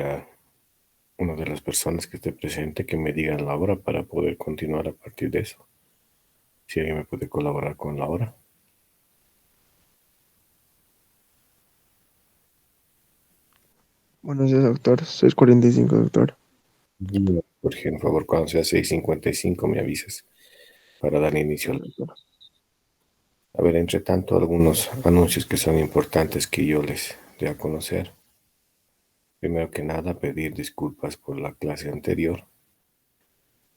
a una de las personas que esté presente que me diga la hora para poder continuar a partir de eso. Si alguien me puede colaborar con la hora. Buenos días, doctor. 6:45, doctor. Por favor, cuando sea 6:55 me avisas para dar inicio. Claro, doctor. A ver, entre tanto, algunos anuncios que son importantes que yo les dé a conocer. Primero que nada, pedir disculpas por la clase anterior.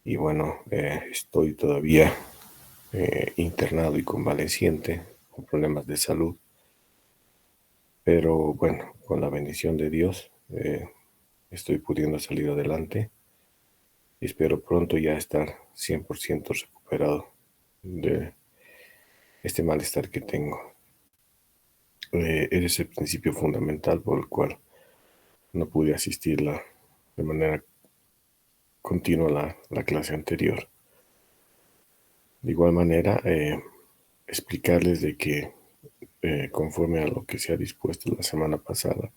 Y bueno, estoy todavía internado y convaleciente con problemas de salud. Pero bueno, con la bendición de Dios, estoy pudiendo salir adelante y espero pronto ya estar 100% recuperado de este malestar que tengo. Ese es el principio fundamental por el cual no pude asistir de manera continua a la clase anterior. De igual manera, explicarles de que conforme a lo que se ha dispuesto la semana pasada,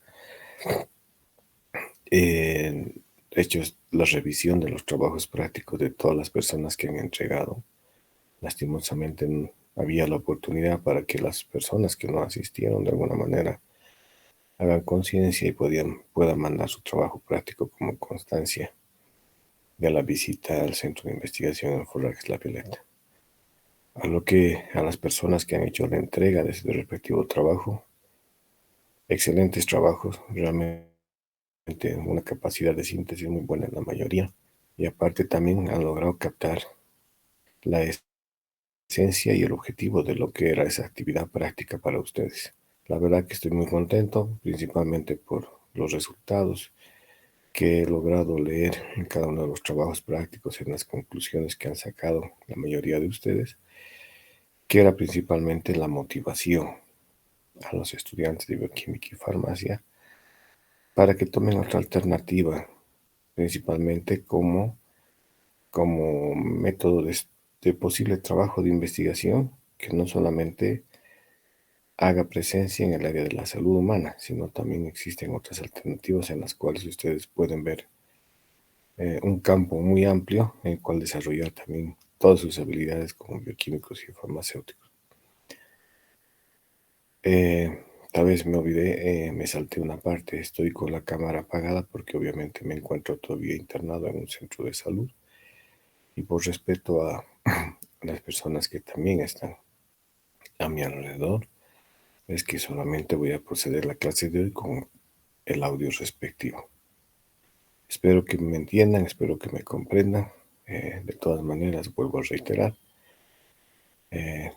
he hecho la revisión de los trabajos prácticos de todas las personas que han entregado. Lastimosamente había la oportunidad para que las personas que no asistieron de alguna manera hagan conciencia y puedan mandar su trabajo práctico como constancia de la visita al centro de investigación en Forrajes La Violeta. A las personas que han hecho la entrega de su respectivo trabajo, excelentes trabajos, realmente una capacidad de síntesis muy buena en la mayoría. Y aparte también han logrado captar la esencia y el objetivo de lo que era esa actividad práctica para ustedes. La verdad que estoy muy contento, principalmente por los resultados que he logrado leer en cada uno de los trabajos prácticos, en las conclusiones que han sacado la mayoría de ustedes, que era principalmente la motivación a los estudiantes de bioquímica y farmacia para que tomen otra alternativa, principalmente como método de posible trabajo de investigación que no solamente haga presencia en el área de la salud humana, sino también existen otras alternativas en las cuales ustedes pueden ver un campo muy amplio en el cual desarrollar también todas sus habilidades como bioquímicos y farmacéuticos. Tal vez me olvidé, me salté una parte, estoy con la cámara apagada porque obviamente me encuentro todavía internado en un centro de salud y por respeto a las personas que también están a mi alrededor, es que solamente voy a proceder la clase de hoy con el audio respectivo. Espero que me entiendan, espero que me comprendan. De todas maneras, vuelvo a reiterar, eh,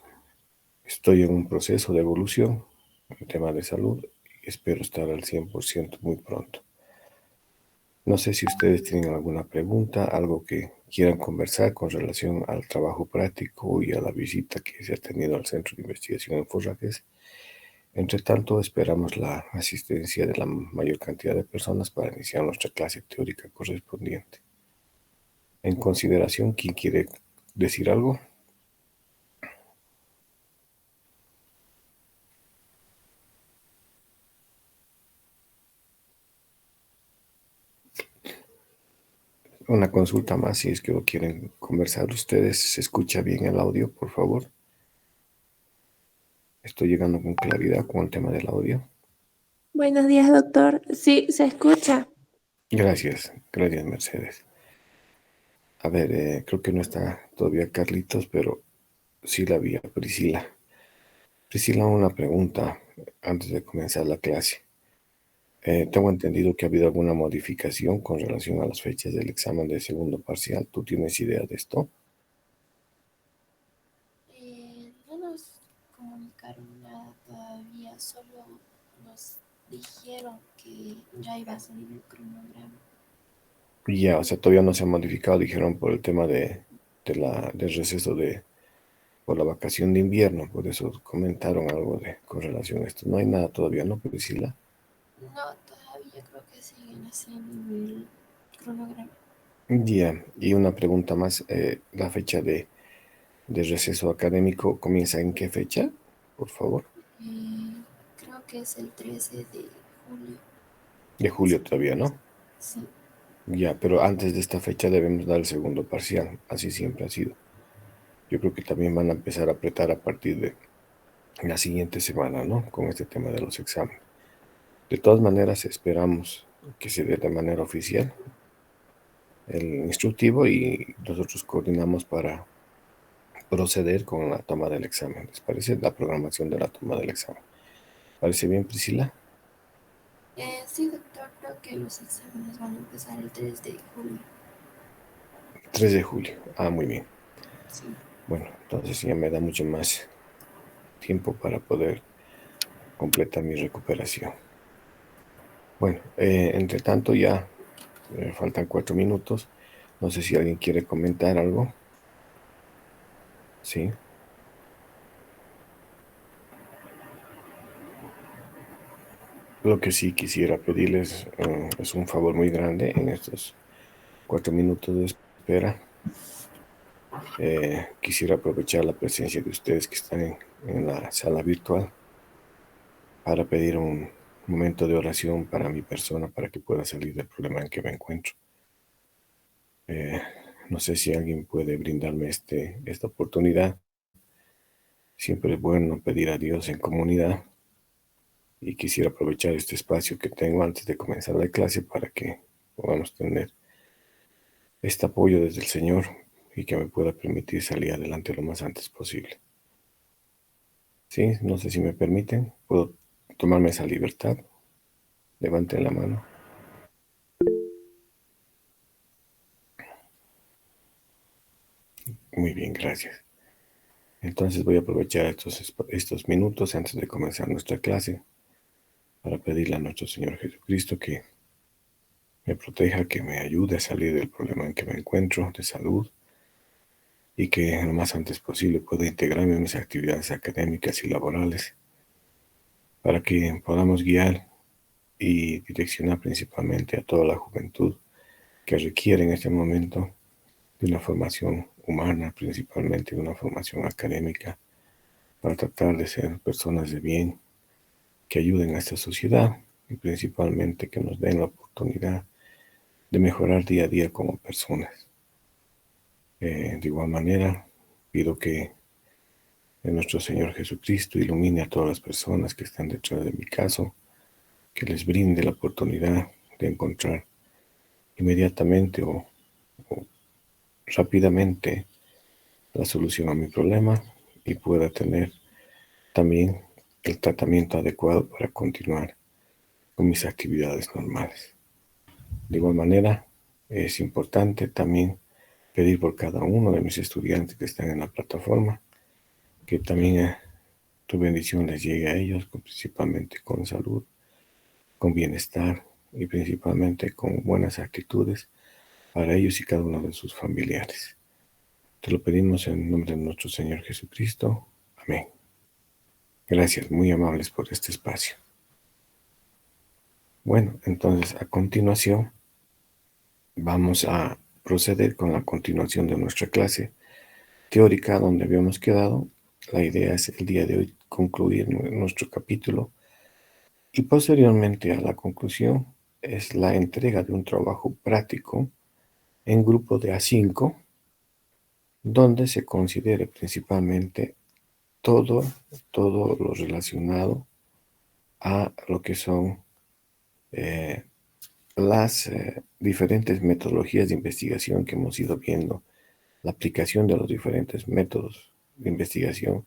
estoy en un proceso de evolución en tema de salud y espero estar al 100% muy pronto. No sé si ustedes tienen alguna pregunta, algo que quieran conversar con relación al trabajo práctico y a la visita que se ha tenido al Centro de Investigación en Forrajes. Entre tanto, esperamos la asistencia de la mayor cantidad de personas para iniciar nuestra clase teórica correspondiente. En consideración, ¿quién quiere decir algo? Una consulta más, si es que lo quieren conversar ustedes. ¿Se escucha bien el audio, por favor? Estoy llegando con claridad con el tema del audio. Buenos días, doctor. Sí, se escucha. Gracias, gracias, Mercedes. A ver, creo que no está todavía Carlitos, pero sí la vi a Priscila. Priscila, una pregunta antes de comenzar la clase. Tengo entendido que ha habido alguna modificación con relación a las fechas del examen de segundo parcial. ¿Tú tienes idea de esto? No nos comunicaron nada todavía, solo nos dijeron que ya iba a salir el cronograma. Ya, o sea, todavía no se ha modificado, dijeron por el tema del receso por la vacación de invierno, por eso comentaron algo con relación a esto. No hay nada todavía, ¿no, Priscila? No, todavía creo que siguen haciendo el cronograma. Ya, y una pregunta más, la fecha de receso académico comienza en qué fecha, por favor? Creo que es el 13 de julio. De julio todavía, ¿no? Sí. Ya, pero antes de esta fecha debemos dar el segundo parcial. Así siempre ha sido. Yo creo que también van a empezar a apretar a partir de la siguiente semana, ¿no? Con este tema de los exámenes. De todas maneras, esperamos que se dé de manera oficial el instructivo y nosotros coordinamos para proceder con la toma del examen. ¿Les parece? La programación de la toma del examen. ¿Parece bien, Priscila? Sí, doctor, creo que los exámenes van a empezar el 3 de julio. 3 de julio. Ah, muy bien. Sí. Bueno, entonces ya me da mucho más tiempo para poder completar mi recuperación. Bueno, entre tanto ya faltan 4 minutos. No sé si alguien quiere comentar algo. Sí. Lo que sí quisiera pedirles es un favor muy grande en estos 4 minutos de espera. Quisiera aprovechar la presencia de ustedes que están en la sala virtual para pedir un momento de oración para mi persona, para que pueda salir del problema en que me encuentro. No sé si alguien puede brindarme esta oportunidad. Siempre es bueno pedir a Dios en comunidad y quisiera aprovechar este espacio que tengo antes de comenzar la clase para que podamos tener este apoyo desde el Señor y que me pueda permitir salir adelante lo más antes posible. Sí, no sé si me permiten, puedo tomarme esa libertad. Levanten la mano. Muy bien, gracias. Entonces voy a aprovechar estos minutos antes de comenzar nuestra clase para pedirle a nuestro Señor Jesucristo que me proteja, que me ayude a salir del problema en que me encuentro de salud y que lo más antes posible pueda integrarme en mis actividades académicas y laborales para que podamos guiar y direccionar principalmente a toda la juventud que requiere en este momento de una formación humana, principalmente de una formación académica, para tratar de ser personas de bien que ayuden a esta sociedad y principalmente que nos den la oportunidad de mejorar día a día como personas. De igual manera, pido que nuestro Señor Jesucristo ilumine a todas las personas que están detrás de mi caso, que les brinde la oportunidad de encontrar inmediatamente o rápidamente la solución a mi problema y pueda tener también el tratamiento adecuado para continuar con mis actividades normales. De igual manera, es importante también pedir por cada uno de mis estudiantes que están en la plataforma, que también tu bendición les llegue a ellos, principalmente con salud, con bienestar y principalmente con buenas actitudes para ellos y cada uno de sus familiares. Te lo pedimos en el nombre de nuestro Señor Jesucristo. Amén. Gracias, muy amables por este espacio. Bueno, entonces a continuación vamos a proceder con la continuación de nuestra clase teórica donde habíamos quedado. La idea es el día de hoy concluir nuestro capítulo y posteriormente a la conclusión es la entrega de un trabajo práctico en grupo de A5 donde se considere principalmente todo, todo lo relacionado a lo que son las diferentes metodologías de investigación que hemos ido viendo, la aplicación de los diferentes métodos de investigación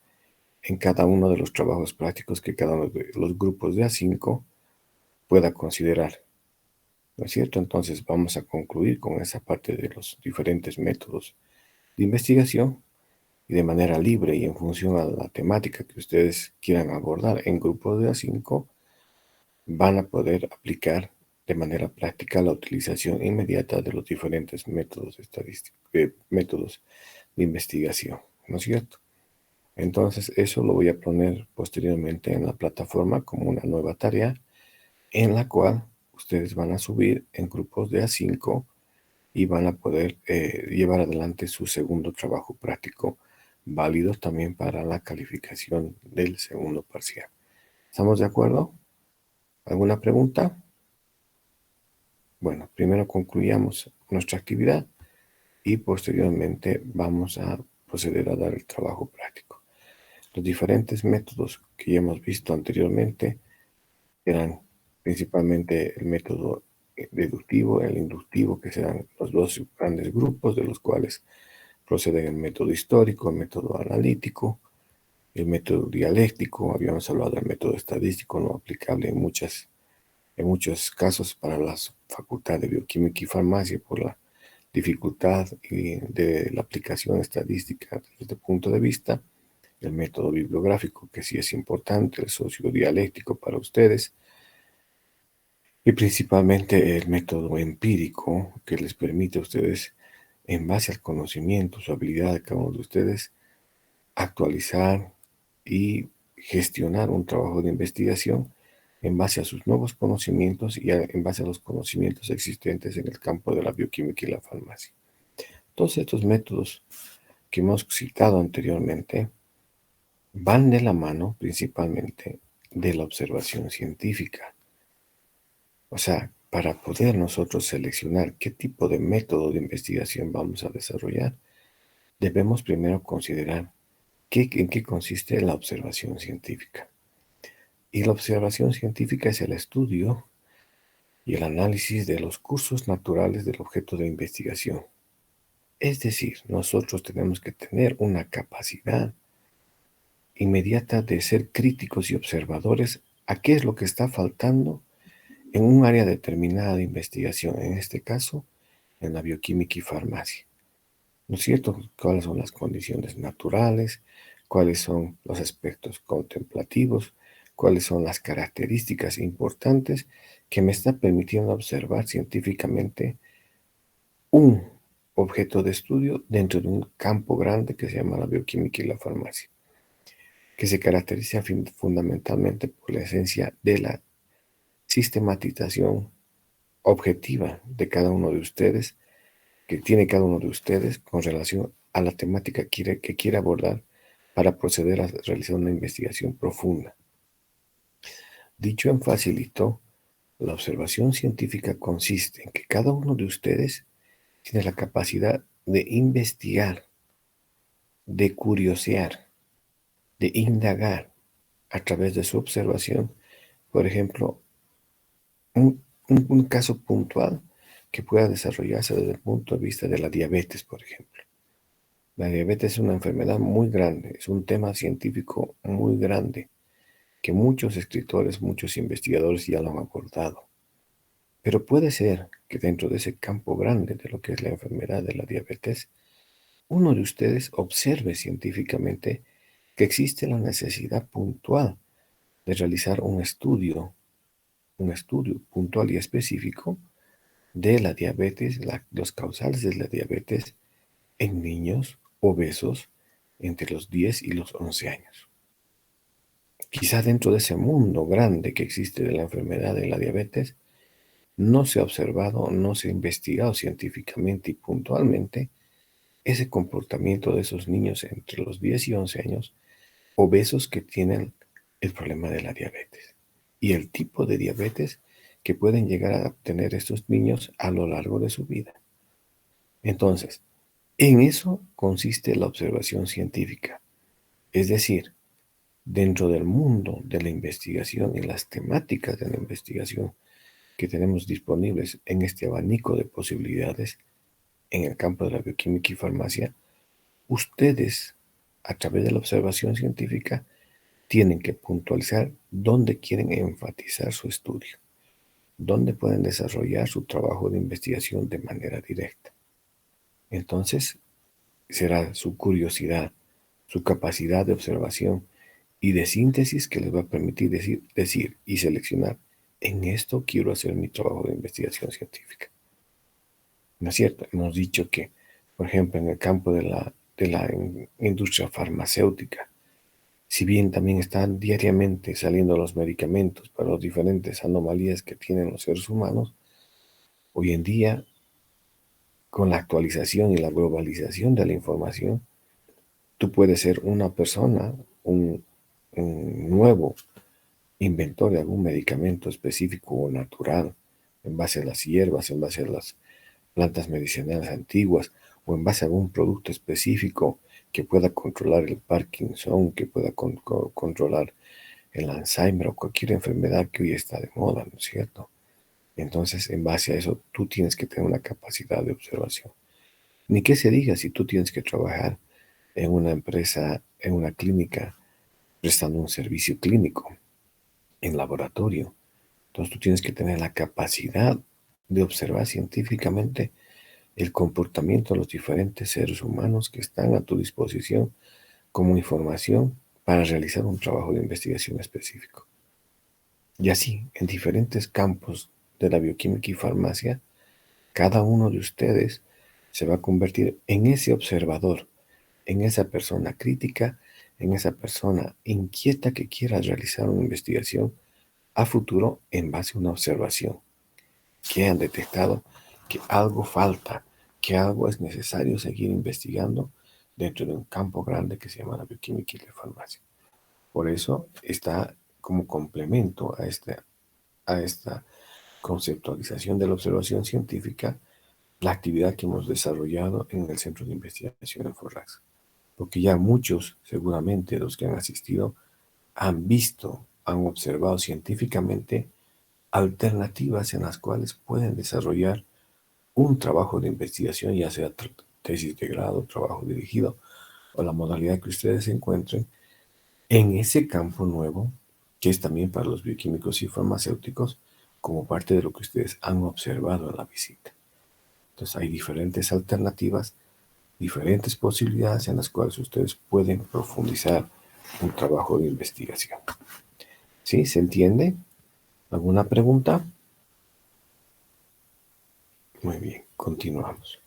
en cada uno de los trabajos prácticos que cada uno de los grupos de A5 pueda considerar. ¿No es cierto? Entonces vamos a concluir con esa parte de los diferentes métodos de investigación y de manera libre y en función a la temática que ustedes quieran abordar en grupos de A5, van a poder aplicar de manera práctica la utilización inmediata de los diferentes métodos estadísticos, métodos de investigación, ¿no es cierto? Entonces eso lo voy a poner posteriormente en la plataforma como una nueva tarea en la cual ustedes van a subir en grupos de A5 y van a poder llevar adelante su segundo trabajo práctico, válido también para la calificación del segundo parcial. ¿Estamos de acuerdo? ¿Alguna pregunta? Bueno, primero concluyamos nuestra actividad y posteriormente vamos a proceder a dar el trabajo práctico. Los diferentes métodos que ya hemos visto anteriormente eran principalmente el método deductivo, el inductivo, que serán los dos grandes grupos de los cuales proceden el método histórico, el método analítico, el método dialéctico. Habíamos hablado del método estadístico no aplicable en muchos casos para las facultades de bioquímica y farmacia por la dificultad de la aplicación estadística desde este punto de vista. El método bibliográfico, que sí es importante, el sociodialéctico para ustedes, y principalmente el método empírico, que les permite a ustedes, en base al conocimiento, su habilidad de cada uno de ustedes, actualizar y gestionar un trabajo de investigación en base a sus nuevos conocimientos y en base a los conocimientos existentes en el campo de la bioquímica y la farmacia. Todos estos métodos que hemos citado anteriormente van de la mano principalmente de la observación científica. O sea, para poder nosotros seleccionar qué tipo de método de investigación vamos a desarrollar, debemos primero considerar en qué consiste la observación científica. Y la observación científica es el estudio y el análisis de los cursos naturales del objeto de investigación. Es decir, nosotros tenemos que tener una capacidad inmediata de ser críticos y observadores a qué es lo que está faltando en un área determinada de investigación, en este caso, en la bioquímica y farmacia. ¿No es cierto? ¿Cuáles son las condiciones naturales? ¿Cuáles son los aspectos contemplativos? ¿Cuáles son las características importantes que me está permitiendo observar científicamente un objeto de estudio dentro de un campo grande que se llama la bioquímica y la farmacia, que se caracteriza fundamentalmente por la esencia de la sistematización objetiva de cada uno de ustedes, que tiene cada uno de ustedes con relación a la temática que quiere abordar para proceder a realizar una investigación profunda. Dicho en facilito, la observación científica consiste en que cada uno de ustedes tiene la capacidad de investigar, de curiosear, de indagar a través de su observación, por ejemplo, un caso puntual que pueda desarrollarse desde el punto de vista de la diabetes, por ejemplo. La diabetes es una enfermedad muy grande, es un tema científico muy grande, que muchos escritores, muchos investigadores ya lo han abordado. Pero puede ser que dentro de ese campo grande de lo que es la enfermedad de la diabetes, uno de ustedes observe científicamente que existe la necesidad puntual de realizar un estudio puntual y específico de la diabetes, los causales de la diabetes en niños obesos entre los 10 y los 11 años. Quizá dentro de ese mundo grande que existe de la enfermedad de la diabetes, no se ha observado, no se ha investigado científicamente y puntualmente ese comportamiento de esos niños entre los 10 y 11 años obesos que tienen el problema de la diabetes y el tipo de diabetes que pueden llegar a tener estos niños a lo largo de su vida. Entonces, en eso consiste la observación científica, es decir, dentro del mundo de la investigación y las temáticas de la investigación que tenemos disponibles en este abanico de posibilidades en el campo de la bioquímica y farmacia, ustedes, a través de la observación científica, tienen que puntualizar dónde quieren enfatizar su estudio, dónde pueden desarrollar su trabajo de investigación de manera directa. Entonces, será su curiosidad, su capacidad de observación y de síntesis que les va a permitir decir y seleccionar: en esto quiero hacer mi trabajo de investigación científica. ¿No es cierto? Hemos dicho que, por ejemplo, en el campo de la industria farmacéutica, si bien también están diariamente saliendo los medicamentos para las diferentes anomalías que tienen los seres humanos, hoy en día, con la actualización y la globalización de la información, tú puedes ser una persona, un nuevo inventor de algún medicamento específico o natural en base a las hierbas, en base a las plantas medicinales antiguas o en base a algún producto específico que pueda controlar el Parkinson, que pueda controlar el Alzheimer o cualquier enfermedad que hoy está de moda, ¿no es cierto? Entonces, en base a eso, tú tienes que tener una capacidad de observación. Ni que se diga si tú tienes que trabajar en una empresa, en una clínica, prestando un servicio clínico, en laboratorio. Entonces, tú tienes que tener la capacidad de observar científicamente el comportamiento de los diferentes seres humanos que están a tu disposición como información para realizar un trabajo de investigación específico. Y así, en diferentes campos de la bioquímica y farmacia, cada uno de ustedes se va a convertir en ese observador, en esa persona crítica, en esa persona inquieta que quiera realizar una investigación a futuro en base a una observación, que han detectado que algo falta, que algo es necesario seguir investigando dentro de un campo grande que se llama la bioquímica y la farmacia. Por eso está como complemento a esta conceptualización de la observación científica, la actividad que hemos desarrollado en el Centro de Investigación en Forrax. Porque ya muchos, seguramente los que han asistido, han visto, han observado científicamente alternativas en las cuales pueden desarrollar un trabajo de investigación, ya sea tesis de grado, trabajo dirigido o la modalidad que ustedes se encuentren en ese campo nuevo, que es también para los bioquímicos y farmacéuticos, como parte de lo que ustedes han observado en la visita. Entonces hay diferentes alternativas, diferentes posibilidades en las cuales ustedes pueden profundizar un trabajo de investigación. ¿Sí? ¿Se entiende? ¿Alguna pregunta? Muy bien, continuamos.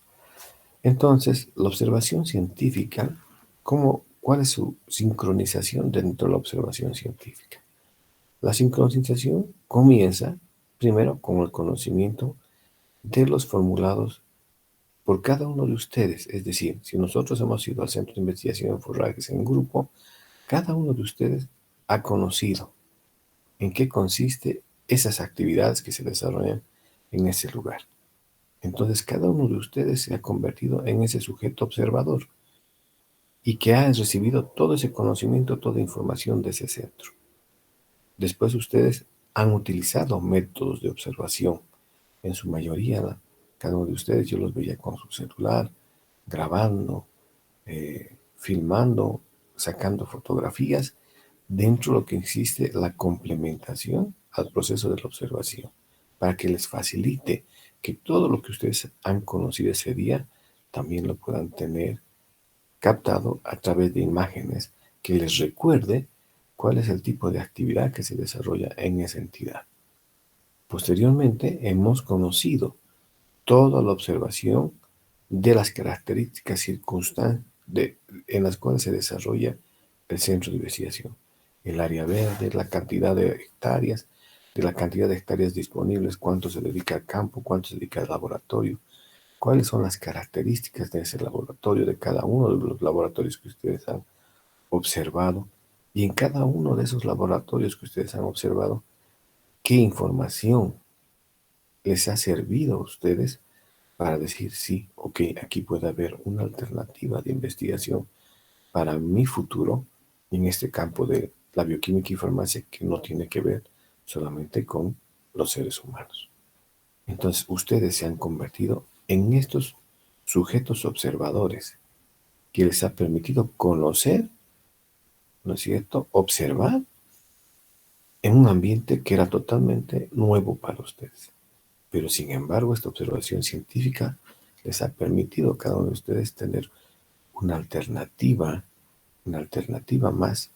Entonces, la observación científica, ¿cuál es su sincronización dentro de la observación científica? La sincronización comienza primero con el conocimiento de los formulados por cada uno de ustedes. Es decir, si nosotros hemos ido al Centro de Investigación en Forrajes en grupo, cada uno de ustedes ha conocido en qué consiste esas actividades que se desarrollan en ese lugar. Entonces, cada uno de ustedes se ha convertido en ese sujeto observador y que ha recibido todo ese conocimiento, toda información de ese centro. Después ustedes han utilizado métodos de observación. En su mayoría, cada uno de ustedes yo los veía con su celular, grabando, filmando, sacando fotografías, dentro de lo que existe la complementación al proceso de la observación, para que les facilite que todo lo que ustedes han conocido ese día también lo puedan tener captado a través de imágenes que les recuerde cuál es el tipo de actividad que se desarrolla en esa entidad. Posteriormente, hemos conocido toda la observación de las características circunstancias en las cuales se desarrolla el centro de investigación. El área verde, la cantidad de hectáreas disponibles, cuánto se dedica al campo, cuánto se dedica al laboratorio, cuáles son las características de ese laboratorio, de cada uno de los laboratorios que ustedes han observado, y en cada uno de esos laboratorios que ustedes han observado, qué información les ha servido a ustedes para decir sí, ok, aquí puede haber una alternativa de investigación para mi futuro en este campo de la bioquímica y farmacia que no tiene que ver solamente con los seres humanos. Entonces, ustedes se han convertido en estos sujetos observadores que les ha permitido conocer, ¿no es cierto?, observar en un ambiente que era totalmente nuevo para ustedes. Pero sin embargo, esta observación científica les ha permitido a cada uno de ustedes tener una alternativa más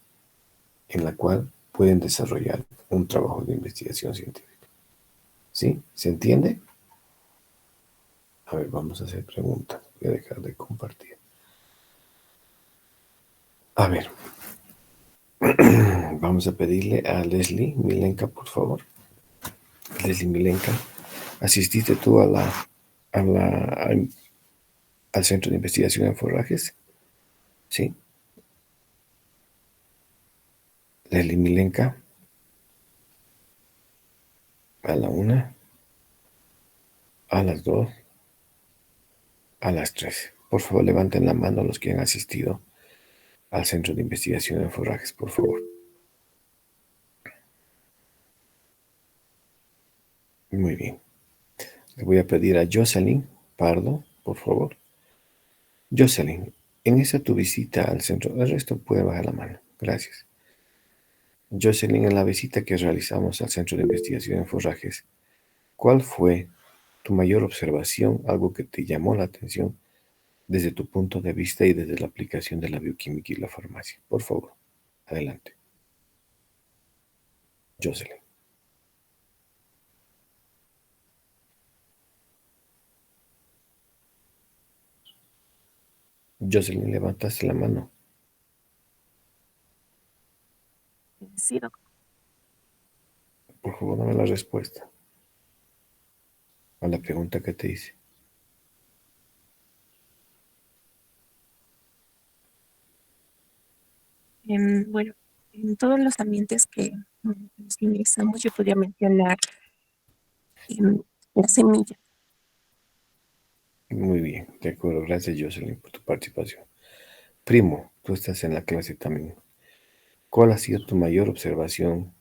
en la cual pueden desarrollar un trabajo de investigación científica. ¿Sí? ¿Se entiende? A ver, vamos a hacer preguntas. Voy a dejar de compartir. A ver, vamos a pedirle a Leslie Milenka, por favor. Leslie Milenka, ¿asististe tú al Centro de Investigación en Forrajes? Sí. Leslie Milenka, a la 1. A las 2, a las 3. Por favor, levanten la mano los que han asistido al Centro de Investigación en Forrajes, por favor. Muy bien. Le voy a pedir a Jocelyn Pardo, por favor. Jocelyn, en esa tu visita al centro, el resto puede bajar la mano. Gracias. Jocelyn, en la visita que realizamos al Centro de Investigación en Forrajes, ¿cuál fue tu mayor observación, algo que te llamó la atención desde tu punto de vista y desde la aplicación de la bioquímica y la farmacia? Por favor, adelante. Jocelyn. Jocelyn, levantaste la mano. Sí, doctor. Por favor, dame la respuesta a la pregunta que te hice. Bueno, en todos los ambientes que nos ingresamos, yo podría mencionar la semilla. Muy bien, de acuerdo. Gracias, Jocelyn, por tu participación. Primo, tú estás en la clase también. ¿Cuál ha sido tu mayor observación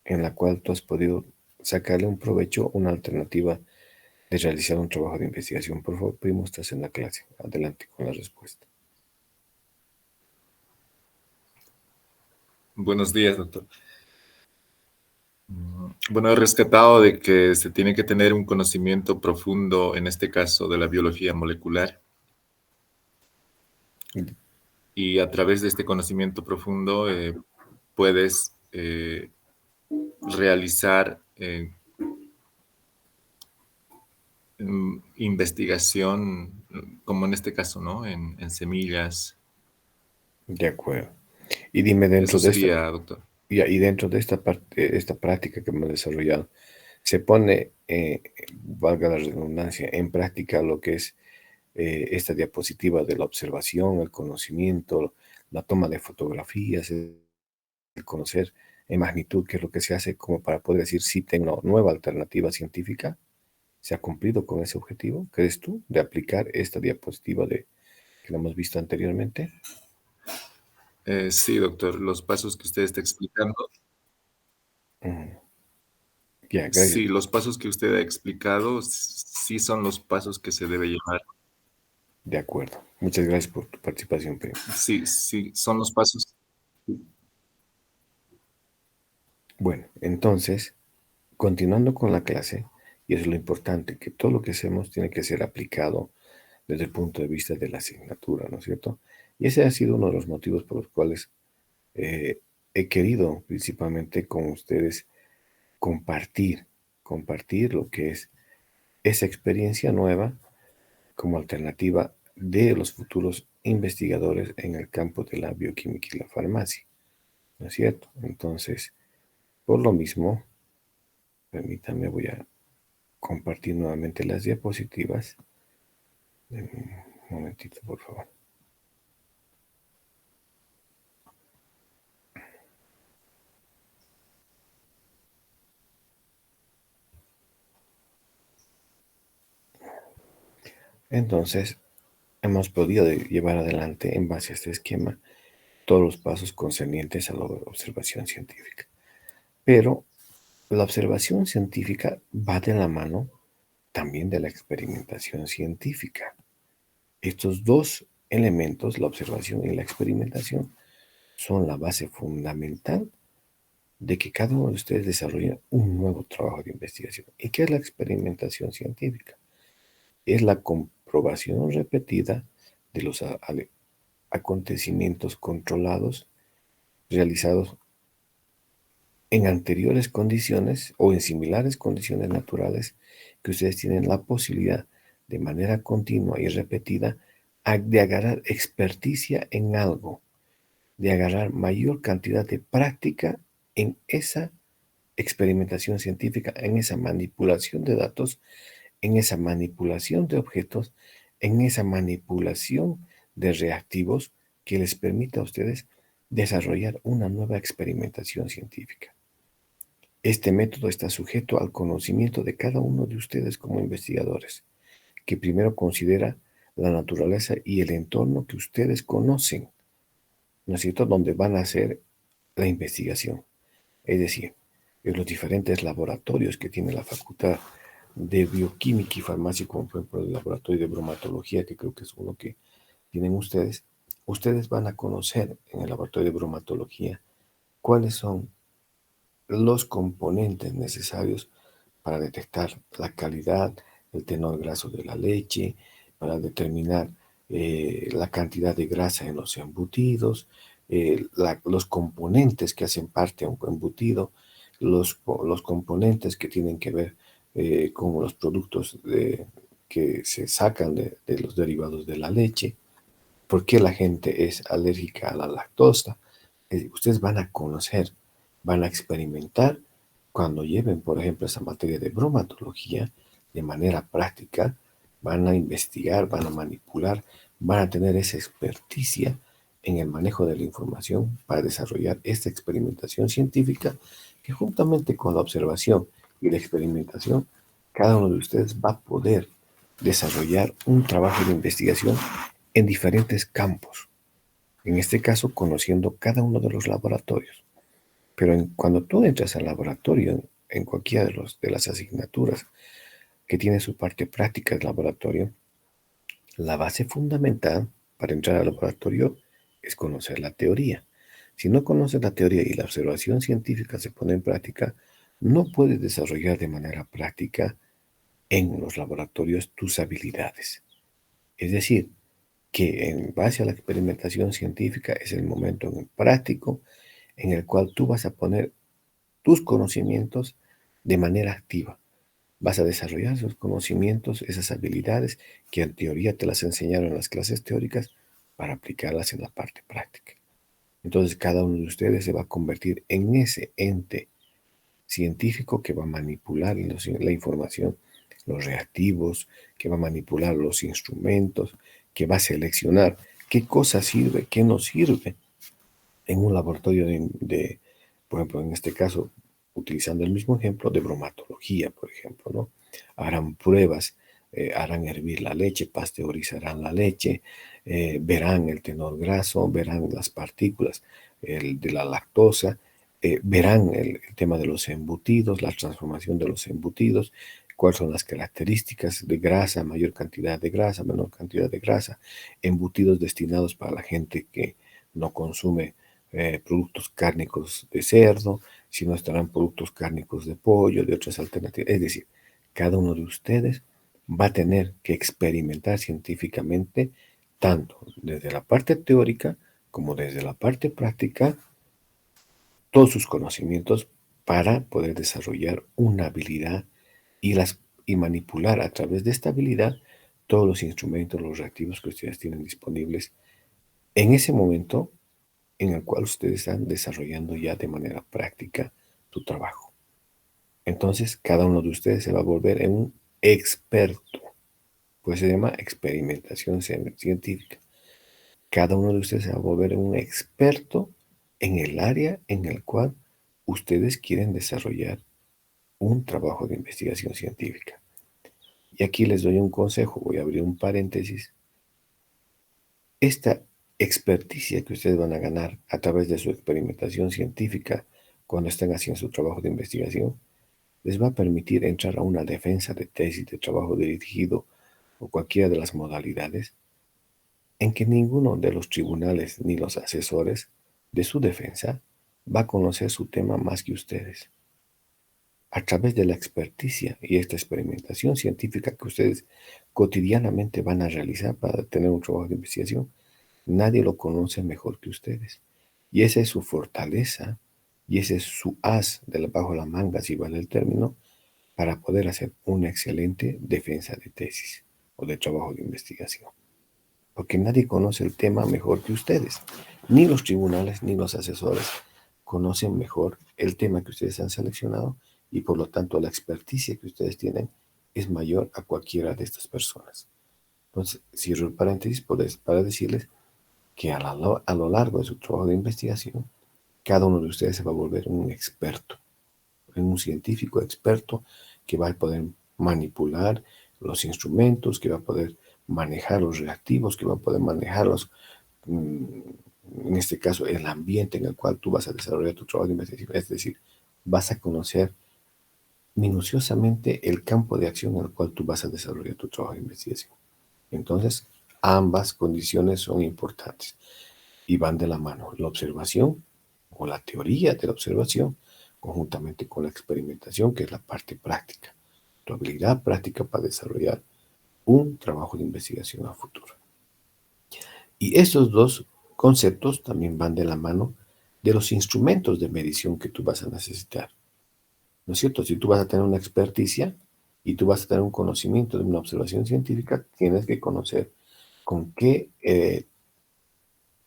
en la cual tú has podido sacarle un provecho, una alternativa de realizar un trabajo de investigación? Por favor, primo, estás en la clase. Adelante con la respuesta. Buenos días, doctor. Bueno, he rescatado de que se tiene que tener un conocimiento profundo, en este caso de la biología molecular, y a través de este conocimiento profundo puedes realizar investigación, como en este caso, ¿no? En semillas. De acuerdo. Y dime, Eso sería, doctor. y dentro de esta práctica que hemos desarrollado, ¿se pone, valga la redundancia, en práctica lo que es esta diapositiva de la observación, el conocimiento, la toma de fotografías, el conocer en magnitud qué es lo que se hace como para poder decir si tengo una nueva alternativa científica? ¿Se ha cumplido con ese objetivo, crees tú, de aplicar esta diapositiva que lo hemos visto anteriormente? Sí, doctor, los pasos que usted está explicando. Ya, gracias. Sí, los pasos que usted ha explicado sí son los pasos que se debe llevar. De acuerdo. Muchas gracias por tu participación, primo. Sí, son los pasos. Bueno, entonces, continuando con la clase, y eso es lo importante, que todo lo que hacemos tiene que ser aplicado desde el punto de vista de la asignatura, ¿no es cierto? Y ese ha sido uno de los motivos por los cuales eh, he querido principalmente con ustedes compartir lo que es esa experiencia nueva como alternativa de los futuros investigadores en el campo de la bioquímica y la farmacia, ¿no es cierto? Entonces, por lo mismo, permítanme, voy a compartir nuevamente las diapositivas. Un momentito, por favor. Entonces, hemos podido llevar adelante en base a este esquema todos los pasos concernientes a la observación científica. Pero la observación científica va de la mano también de la experimentación científica. Estos dos elementos, la observación y la experimentación, son la base fundamental de que cada uno de ustedes desarrolle un nuevo trabajo de investigación. ¿Y qué es la experimentación científica? Es la comprobación repetida de los acontecimientos controlados realizados en anteriores condiciones o en similares condiciones naturales que ustedes tienen la posibilidad de manera continua y repetida de agarrar experticia en algo, de agarrar mayor cantidad de práctica en esa experimentación científica, en esa manipulación de datos, en esa manipulación de objetos, en esa manipulación de reactivos que les permita a ustedes desarrollar una nueva experimentación científica. Este método está sujeto al conocimiento de cada uno de ustedes como investigadores, que primero considera la naturaleza y el entorno que ustedes conocen, ¿no es cierto?, donde van a hacer la investigación. Es decir, en los diferentes laboratorios que tiene la Facultad de Bioquímica y Farmacia, como por ejemplo el laboratorio de bromatología, que creo que es uno que tienen ustedes, ustedes van a conocer en el laboratorio de bromatología cuáles son los componentes necesarios para detectar la calidad, el tenor graso de la leche, para determinar la cantidad de grasa en los embutidos, los componentes que hacen parte de un embutido, los componentes que tienen que ver con los productos que se sacan de los derivados de la leche, por qué la gente es alérgica a la lactosa. Ustedes van a conocer, van a experimentar cuando lleven, por ejemplo, esa materia de bromatología de manera práctica, van a investigar, van a manipular, van a tener esa experticia en el manejo de la información para desarrollar esta experimentación científica que juntamente con la observación y la experimentación, cada uno de ustedes va a poder desarrollar un trabajo de investigación en diferentes campos. En este caso, conociendo cada uno de los laboratorios. Pero cuando tú entras al laboratorio, en cualquiera de las asignaturas que tiene su parte práctica del laboratorio, la base fundamental para entrar al laboratorio es conocer la teoría. Si no conoces la teoría y la observación científica se pone en práctica, no puedes desarrollar de manera práctica en los laboratorios tus habilidades. Es decir, que en base a la experimentación científica es el momento práctico en el cual tú vas a poner tus conocimientos de manera activa. Vas a desarrollar esos conocimientos, esas habilidades que en teoría te las enseñaron en las clases teóricas para aplicarlas en la parte práctica. Entonces cada uno de ustedes se va a convertir en ese ente científico que va a manipular la información, los reactivos, que va a manipular los instrumentos, que va a seleccionar qué cosa sirve, qué no sirve en un laboratorio por ejemplo, en este caso, utilizando el mismo ejemplo de bromatología, por ejemplo, ¿no? Harán pruebas, harán hervir la leche, pasteurizarán la leche, verán el tenor graso, verán las partículas de la lactosa, verán el tema de los embutidos, la transformación de los embutidos, cuáles son las características de grasa, mayor cantidad de grasa, menor cantidad de grasa, embutidos destinados para la gente que no consume productos cárnicos de cerdo, si no estarán productos cárnicos de pollo, de otras alternativas. Es decir, cada uno de ustedes va a tener que experimentar científicamente, tanto desde la parte teórica como desde la parte práctica, todos sus conocimientos para poder desarrollar una habilidad y manipular a través de esta habilidad todos los instrumentos, los reactivos que ustedes tienen disponibles en ese momento en el cual ustedes están desarrollando ya de manera práctica su trabajo. Entonces, cada uno de ustedes se va a volver en un experto, pues se llama experimentación científica. Cada uno de ustedes se va a volver un experto en el área en el cual ustedes quieren desarrollar un trabajo de investigación científica. Y aquí les doy un consejo, voy a abrir un paréntesis. Esta experticia que ustedes van a ganar a través de su experimentación científica cuando estén haciendo su trabajo de investigación, les va a permitir entrar a una defensa de tesis, de trabajo dirigido o cualquiera de las modalidades en que ninguno de los tribunales ni los asesores de su defensa va a conocer su tema más que ustedes. A través de la experticia y esta experimentación científica que ustedes cotidianamente van a realizar para tener un trabajo de investigación, nadie lo conoce mejor que ustedes. Y esa es su fortaleza y ese es su as bajo la manga, si vale el término, para poder hacer una excelente defensa de tesis o de trabajo de investigación. Porque nadie conoce el tema mejor que ustedes. Ni los tribunales ni los asesores conocen mejor el tema que ustedes han seleccionado y por lo tanto la experticia que ustedes tienen es mayor a cualquiera de estas personas. Entonces, cierro el paréntesis para decirles que a lo largo de su trabajo de investigación, cada uno de ustedes se va a volver un experto. en un científico experto que va a poder manipular los instrumentos, que va a poder manejar los reactivos, que va a poder manejar en este caso, el ambiente en el cual tú vas a desarrollar tu trabajo de investigación. Es decir, vas a conocer minuciosamente el campo de acción en el cual tú vas a desarrollar tu trabajo de investigación. Entonces, ambas condiciones son importantes y van de la mano. La observación o la teoría de la observación, conjuntamente con la experimentación, que es la parte práctica, tu habilidad práctica para desarrollar un trabajo de investigación a futuro. Y estos dos conceptos también van de la mano de los instrumentos de medición que tú vas a necesitar. ¿No es cierto? Si tú vas a tener una experticia y tú vas a tener un conocimiento de una observación científica, tienes que conocer con qué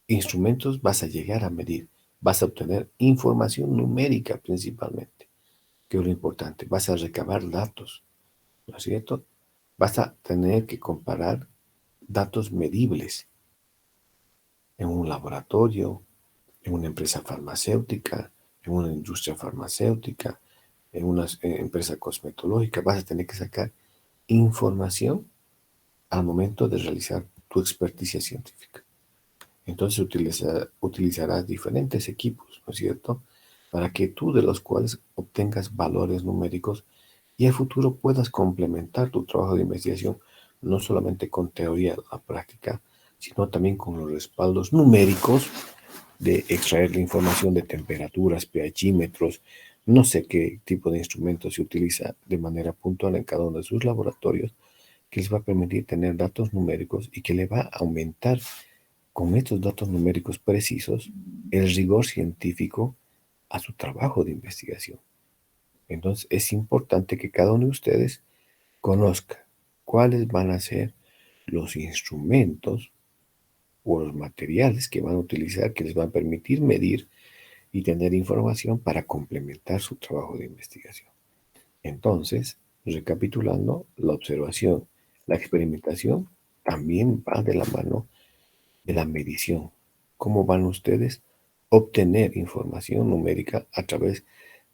instrumentos vas a llegar a medir. Vas a obtener información numérica principalmente, que es lo importante. Vas a recabar datos, ¿no es cierto? Vas a tener que comparar datos medibles en un laboratorio, en una empresa farmacéutica, en una industria farmacéutica, en una empresa cosmetológica. Vas a tener que sacar información al momento de realizar tu experticia científica. Entonces utilizarás diferentes equipos, ¿no es cierto? Para que tú de los cuales obtengas valores numéricos y a futuro puedas complementar tu trabajo de investigación no solamente con teoría de la práctica, sino también con los respaldos numéricos de extraer la información de temperaturas, pHímetros, no sé qué tipo de instrumentos se utiliza de manera puntual en cada uno de sus laboratorios, que les va a permitir tener datos numéricos y que le va a aumentar con estos datos numéricos precisos el rigor científico a su trabajo de investigación. Entonces es importante que cada uno de ustedes conozca cuáles van a ser los instrumentos o los materiales que van a utilizar que les van a permitir medir y tener información para complementar su trabajo de investigación. Entonces, recapitulando, la observación, la experimentación también va de la mano de la medición. ¿Cómo van ustedes a obtener información numérica a través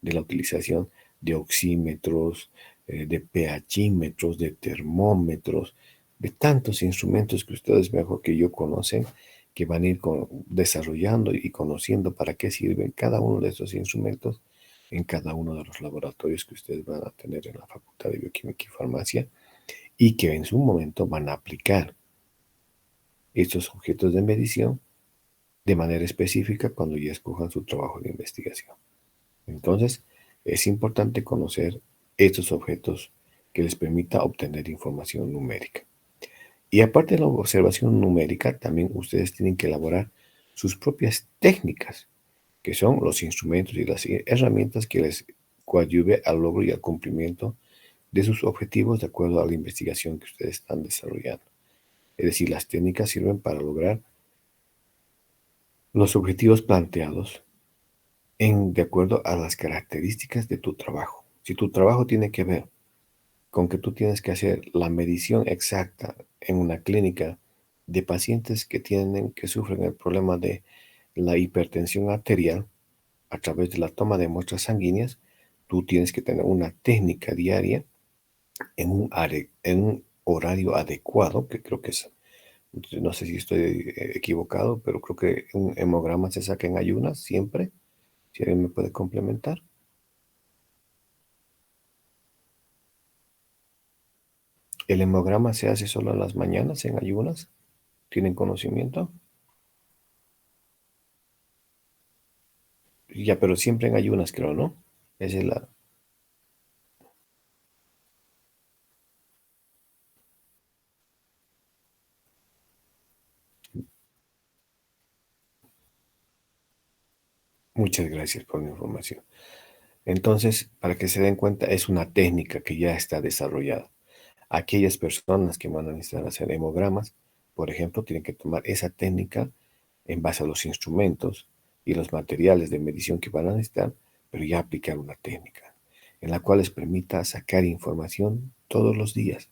de la utilización de oxímetros, de pHímetros, de termómetros, de tantos instrumentos que ustedes mejor que yo conocen, que van a ir desarrollando y conociendo para qué sirven cada uno de estos instrumentos en cada uno de los laboratorios que ustedes van a tener en la Facultad de Bioquímica y Farmacia y que en su momento van a aplicar estos objetos de medición de manera específica cuando ya escojan su trabajo de investigación. Entonces, es importante conocer estos objetos que les permita obtener información numérica. Y aparte de la observación numérica, también ustedes tienen que elaborar sus propias técnicas, que son los instrumentos y las herramientas que les coadyuve al logro y al cumplimiento de sus objetivos de acuerdo a la investigación que ustedes están desarrollando. Es decir, las técnicas sirven para lograr los objetivos planteados de acuerdo a las características de tu trabajo. Si tu trabajo tiene que ver con que tú tienes que hacer la medición exacta en una clínica de pacientes que sufren el problema de la hipertensión arterial a través de la toma de muestras sanguíneas, tú tienes que tener una técnica diaria en un horario adecuado, que creo que es, no sé si estoy equivocado, pero creo que un hemograma se saca en ayunas siempre. Si alguien me puede complementar. ¿El hemograma se hace solo en las mañanas, en ayunas? ¿Tienen conocimiento? Ya, pero siempre en ayunas, creo, ¿no? Esa es la... Muchas gracias por la información. Entonces, para que se den cuenta, es una técnica que ya está desarrollada. Aquellas personas que van a necesitar hacer hemogramas, por ejemplo, tienen que tomar esa técnica en base a los instrumentos y los materiales de medición que van a necesitar, pero ya aplicar una técnica en la cual les permita sacar información todos los días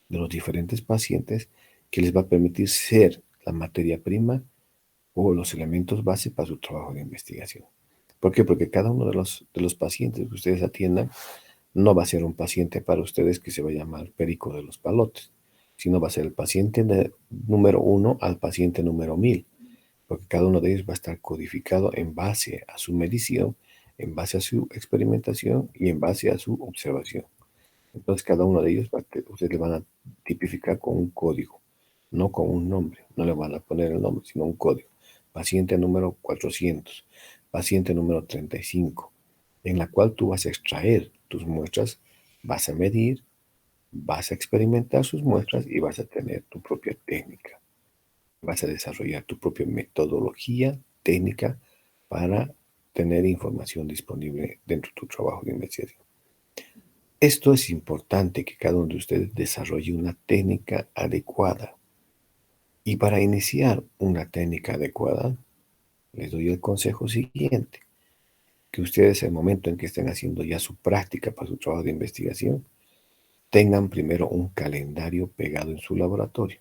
de los diferentes pacientes que les va a permitir ser la materia prima o los elementos base para su trabajo de investigación. ¿Por qué? Porque cada uno de los pacientes que ustedes atiendan no va a ser un paciente para ustedes que se va a llamar Perico de los Palotes, sino va a ser el paciente número 1 al paciente número 1000, porque cada uno de ellos va a estar codificado en base a su medición, en base a su experimentación y en base a su observación. Entonces cada uno de ellos, ustedes le van a tipificar con un código, no con un nombre. No le van a poner el nombre, sino un código. Paciente número 400, paciente número 35, en la cual tú vas a extraer tus muestras, vas a medir, vas a experimentar sus muestras y vas a tener tu propia técnica. Vas a desarrollar tu propia metodología técnica para tener información disponible dentro de tu trabajo de investigación. Esto es importante, que cada uno de ustedes desarrolle una técnica adecuada. Y para iniciar una técnica adecuada, les doy el consejo siguiente: que ustedes, en el momento en que estén haciendo ya su práctica para su trabajo de investigación, tengan primero un calendario pegado en su laboratorio,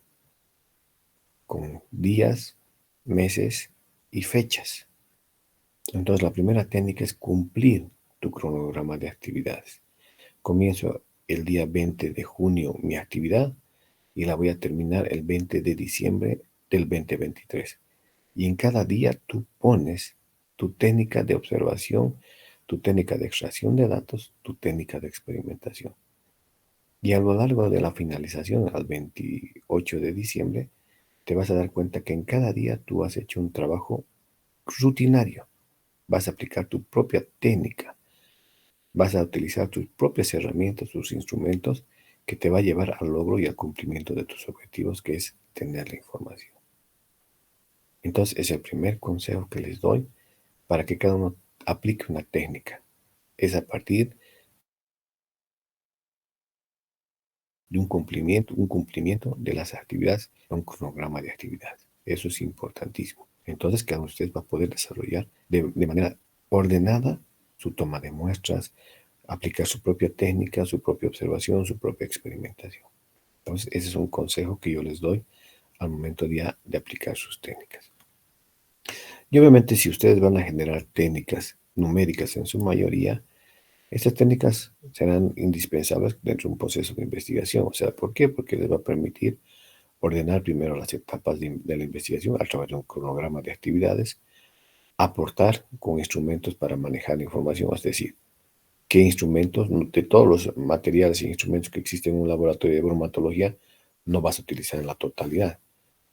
con días, meses y fechas. Entonces, la primera técnica es cumplir tu cronograma de actividades. Comienzo el día 20 de junio mi actividad y la voy a terminar el 20 de diciembre del 2023. Y en cada día tú pones tu técnica de observación, tu técnica de extracción de datos, tu técnica de experimentación. Y a lo largo de la finalización, al 28 de diciembre, te vas a dar cuenta que en cada día tú has hecho un trabajo rutinario. Vas a aplicar tu propia técnica. Vas a utilizar tus propias herramientas, tus instrumentos, que te va a llevar al logro y al cumplimiento de tus objetivos, que es tener la información. Entonces, es el primer consejo que les doy para que cada uno aplique una técnica. Es a partir de un cumplimiento de las actividades, un cronograma de actividades. Eso es importantísimo. Entonces, cada uno de ustedes va a poder desarrollar de manera ordenada su toma de muestras, aplicar su propia técnica, su propia observación, su propia experimentación. Entonces, ese es un consejo que yo les doy al momento de aplicar sus técnicas. Y obviamente, si ustedes van a generar técnicas numéricas en su mayoría, estas técnicas serán indispensables dentro de un proceso de investigación. O sea, ¿por qué? Porque les va a permitir ordenar primero las etapas de la investigación a través de un cronograma de actividades, aportar con instrumentos para manejar la información, es decir, qué instrumentos, de todos los materiales e instrumentos que existen en un laboratorio de bromatología, no vas a utilizar en la totalidad.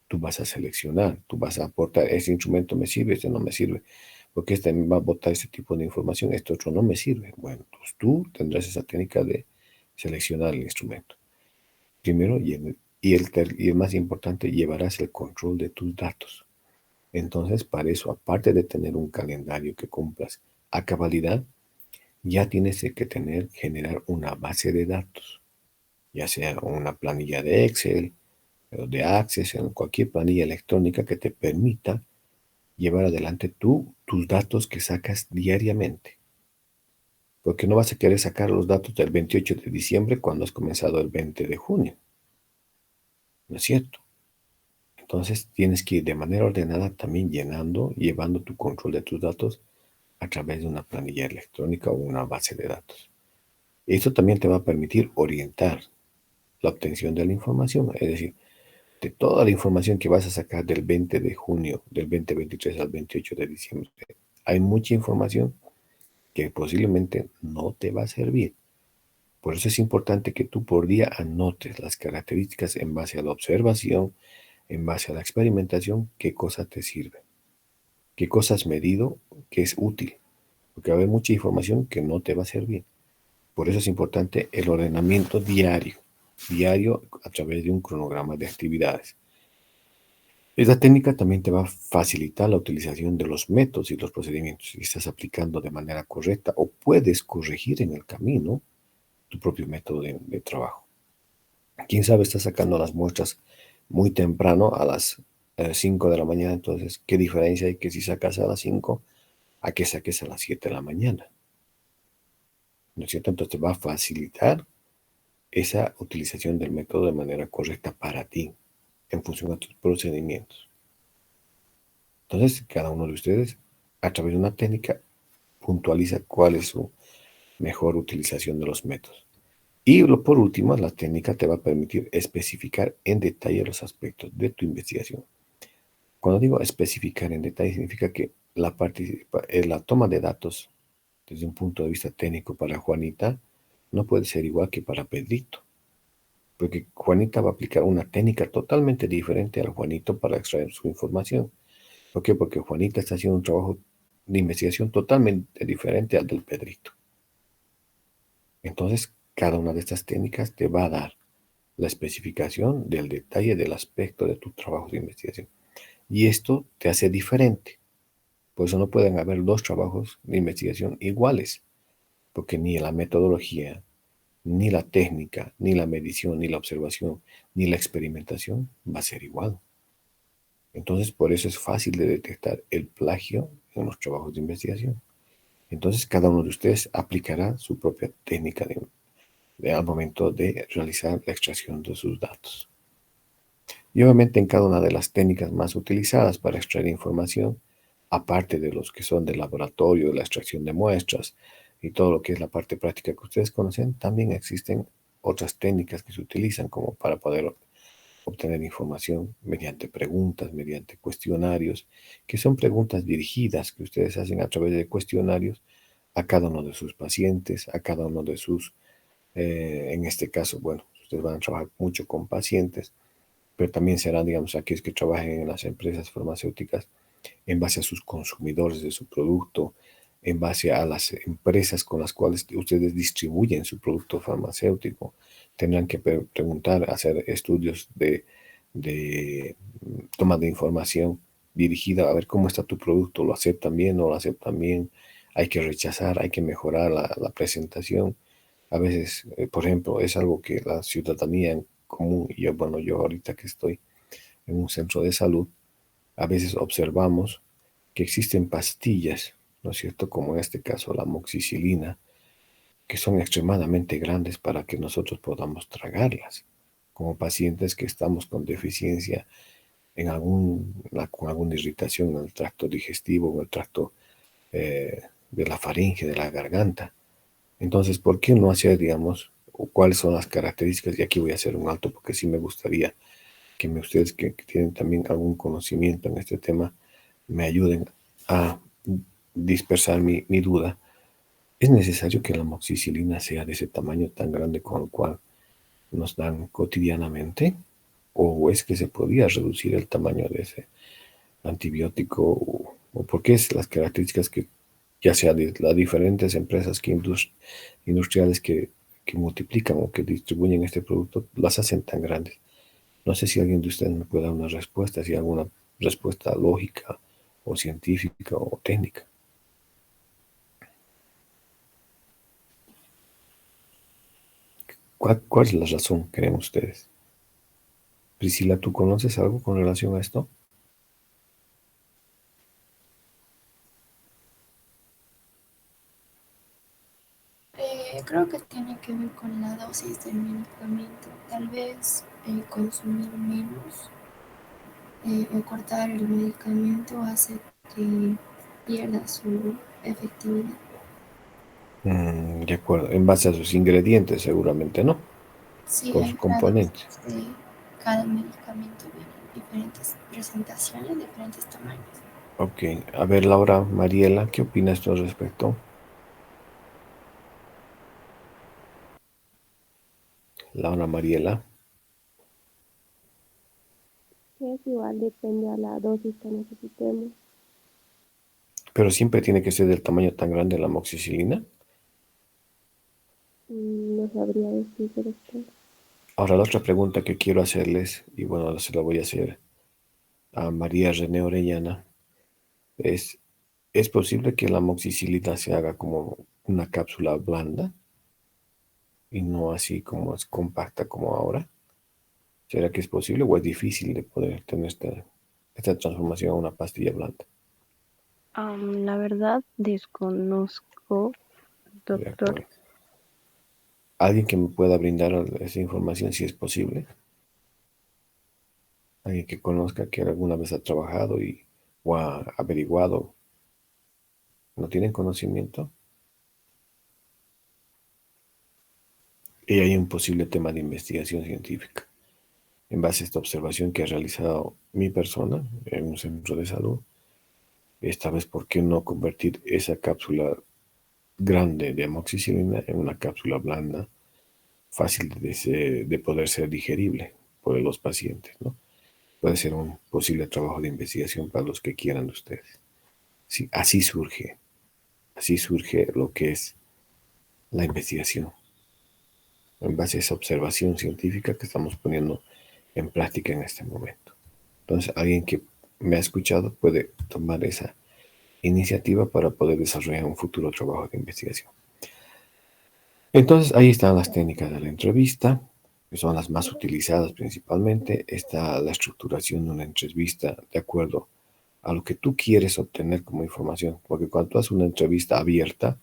Tú vas a seleccionar, tú vas a aportar: ese instrumento me sirve, este no me sirve, porque este me va a botar este tipo de información, este otro no me sirve. Bueno, pues tú tendrás esa técnica de seleccionar el instrumento. Primero, y el más importante, llevarás el control de tus datos. Entonces, para eso, aparte de tener un calendario que cumplas a cabalidad, ya tienes que generar una base de datos, ya sea una planilla de Excel, de Access, en cualquier planilla electrónica que te permita llevar adelante tus datos que sacas diariamente. Porque no vas a querer sacar los datos del 28 de diciembre cuando has comenzado el 20 de junio. ¿No es cierto? Entonces tienes que ir de manera ordenada también llevando tu control de tus datos a través de una planilla electrónica o una base de datos. Esto también te va a permitir orientar la obtención de la información, es decir, de toda la información que vas a sacar del 20 de junio del 2023 al 28 de diciembre. Hay mucha información que posiblemente no te va a servir. Por eso es importante que tú por día anotes las características en base a la observación, en base a la experimentación, qué cosa te sirve, qué cosa has medido que es útil, porque va a haber mucha información que no te va a servir. Por eso es importante el ordenamiento diario a través de un cronograma de actividades. Esta técnica también te va a facilitar la utilización de los métodos y los procedimientos si estás aplicando de manera correcta, o puedes corregir en el camino tu propio método de trabajo. Quién sabe, estás sacando las muestras muy temprano, a las 5 de la mañana. Entonces, ¿qué diferencia hay que si sacas a las 5 a que saques a las 7 de la mañana? ¿No es cierto? Entonces te va a facilitar esa utilización del método de manera correcta para ti, en función de tus procedimientos. Entonces, cada uno de ustedes, a través de una técnica, puntualiza cuál es su mejor utilización de los métodos. Y por último, la técnica te va a permitir especificar en detalle los aspectos de tu investigación. Cuando digo especificar en detalle, significa que la toma de datos desde un punto de vista técnico para Juanita no puede ser igual que para Pedrito, porque Juanita va a aplicar una técnica totalmente diferente al Juanito para extraer su información. ¿Por qué? Porque Juanita está haciendo un trabajo de investigación totalmente diferente al del Pedrito. Entonces, cada una de estas técnicas te va a dar la especificación del detalle del aspecto de tu trabajo de investigación. Y esto te hace diferente. Por eso no pueden haber dos trabajos de investigación iguales, porque ni la metodología, ni la técnica, ni la medición, ni la observación, ni la experimentación va a ser igual. Entonces, por eso es fácil de detectar el plagio en los trabajos de investigación. Entonces, cada uno de ustedes aplicará su propia técnica al momento de realizar la extracción de sus datos. Y obviamente en cada una de las técnicas más utilizadas para extraer información, aparte de los que son del laboratorio, de la extracción de muestras y todo lo que es la parte práctica que ustedes conocen, también existen otras técnicas que se utilizan como para poder obtener información mediante preguntas, mediante cuestionarios, que son preguntas dirigidas que ustedes hacen a través de cuestionarios a cada uno de sus pacientes, a cada uno de sus, en este caso, bueno, ustedes van a trabajar mucho con pacientes, pero también serán, digamos, aquellos que trabajen en las empresas farmacéuticas en base a sus consumidores de su producto, en base a las empresas con las cuales ustedes distribuyen su producto farmacéutico. Tendrán que preguntar, hacer estudios de toma de información dirigida a ver cómo está tu producto, lo aceptan bien, no lo aceptan bien, hay que rechazar, hay que mejorar la presentación. A veces, por ejemplo, es algo que la ciudadanía en común, y yo, bueno, yo ahorita que estoy en un centro de salud, a veces observamos que existen pastillas, ¿no es cierto? Como en este caso la amoxicilina, que son extremadamente grandes para que nosotros podamos tragarlas, como pacientes que estamos con deficiencia en con alguna irritación en el tracto digestivo, en el tracto de la faringe, de la garganta. Entonces, ¿por qué no hacer, digamos, o cuáles son las características? Y aquí voy a hacer un alto porque sí me gustaría que ustedes que tienen también algún conocimiento en este tema me ayuden a dispersar mi duda. ¿Es necesario que la amoxicilina sea de ese tamaño tan grande con el cual nos dan cotidianamente? ¿O es que se podía reducir el tamaño de ese antibiótico? ¿O por qué es las características que, ya sea de las diferentes empresas industriales que multiplican o que distribuyen este producto, las hacen tan grandes? No sé si alguien de ustedes me puede dar una respuesta, si hay alguna respuesta lógica o científica o técnica. ¿Cuál es la razón, creen ustedes? Priscila, ¿tú conoces algo con relación a esto? Creo que tiene que ver con la dosis del medicamento. Tal vez consumir menos o cortar el medicamento hace que pierda su efectividad. De acuerdo, en base a sus ingredientes seguramente, ¿no? Sí, Por hay sus una componentes. dosis de cada medicamento, vienen diferentes presentaciones, diferentes tamaños. Ok, a ver Laura, Mariela, ¿qué opinas tú al respecto? Laura, Mariela, Es igual, depende a la dosis que necesitemos. pero siempre tiene que ser del tamaño tan grande la amoxicilina. No sabría decir, pero Ahora la otra pregunta que quiero hacerles, y bueno, se la voy a hacer a María René Orellana, es, ¿es posible que la amoxicilina se haga como una cápsula blanda y no así como es compacta como ahora? ¿Será que es posible o es difícil de poder tener esta transformación a una pastilla blanda? La verdad, desconozco, De doctor. acuerdo. ¿Alguien que me pueda brindar esa información si es posible? Alguien que conozca que alguna vez ha trabajado o ha averiguado ¿No tienen conocimiento? Y hay un posible tema de investigación científica. En base a esta observación que ha realizado mi persona en un centro de salud, esta vez, ¿por qué no convertir esa cápsula grande de amoxicilina en una cápsula blanda, fácil de poder ser digerible por los pacientes, ¿no? Puede ser un posible trabajo de investigación para los que quieran de ustedes. Sí, así surge lo que es la investigación, en base a esa observación científica que estamos poniendo en práctica en este momento. Entonces, alguien que me ha escuchado puede tomar esa iniciativa para poder desarrollar un futuro trabajo de investigación. Entonces, ahí están las técnicas de la entrevista, que son las más utilizadas principalmente. Está la estructuración de una entrevista de acuerdo a lo que tú quieres obtener como información, porque cuando tú haces una entrevista abierta,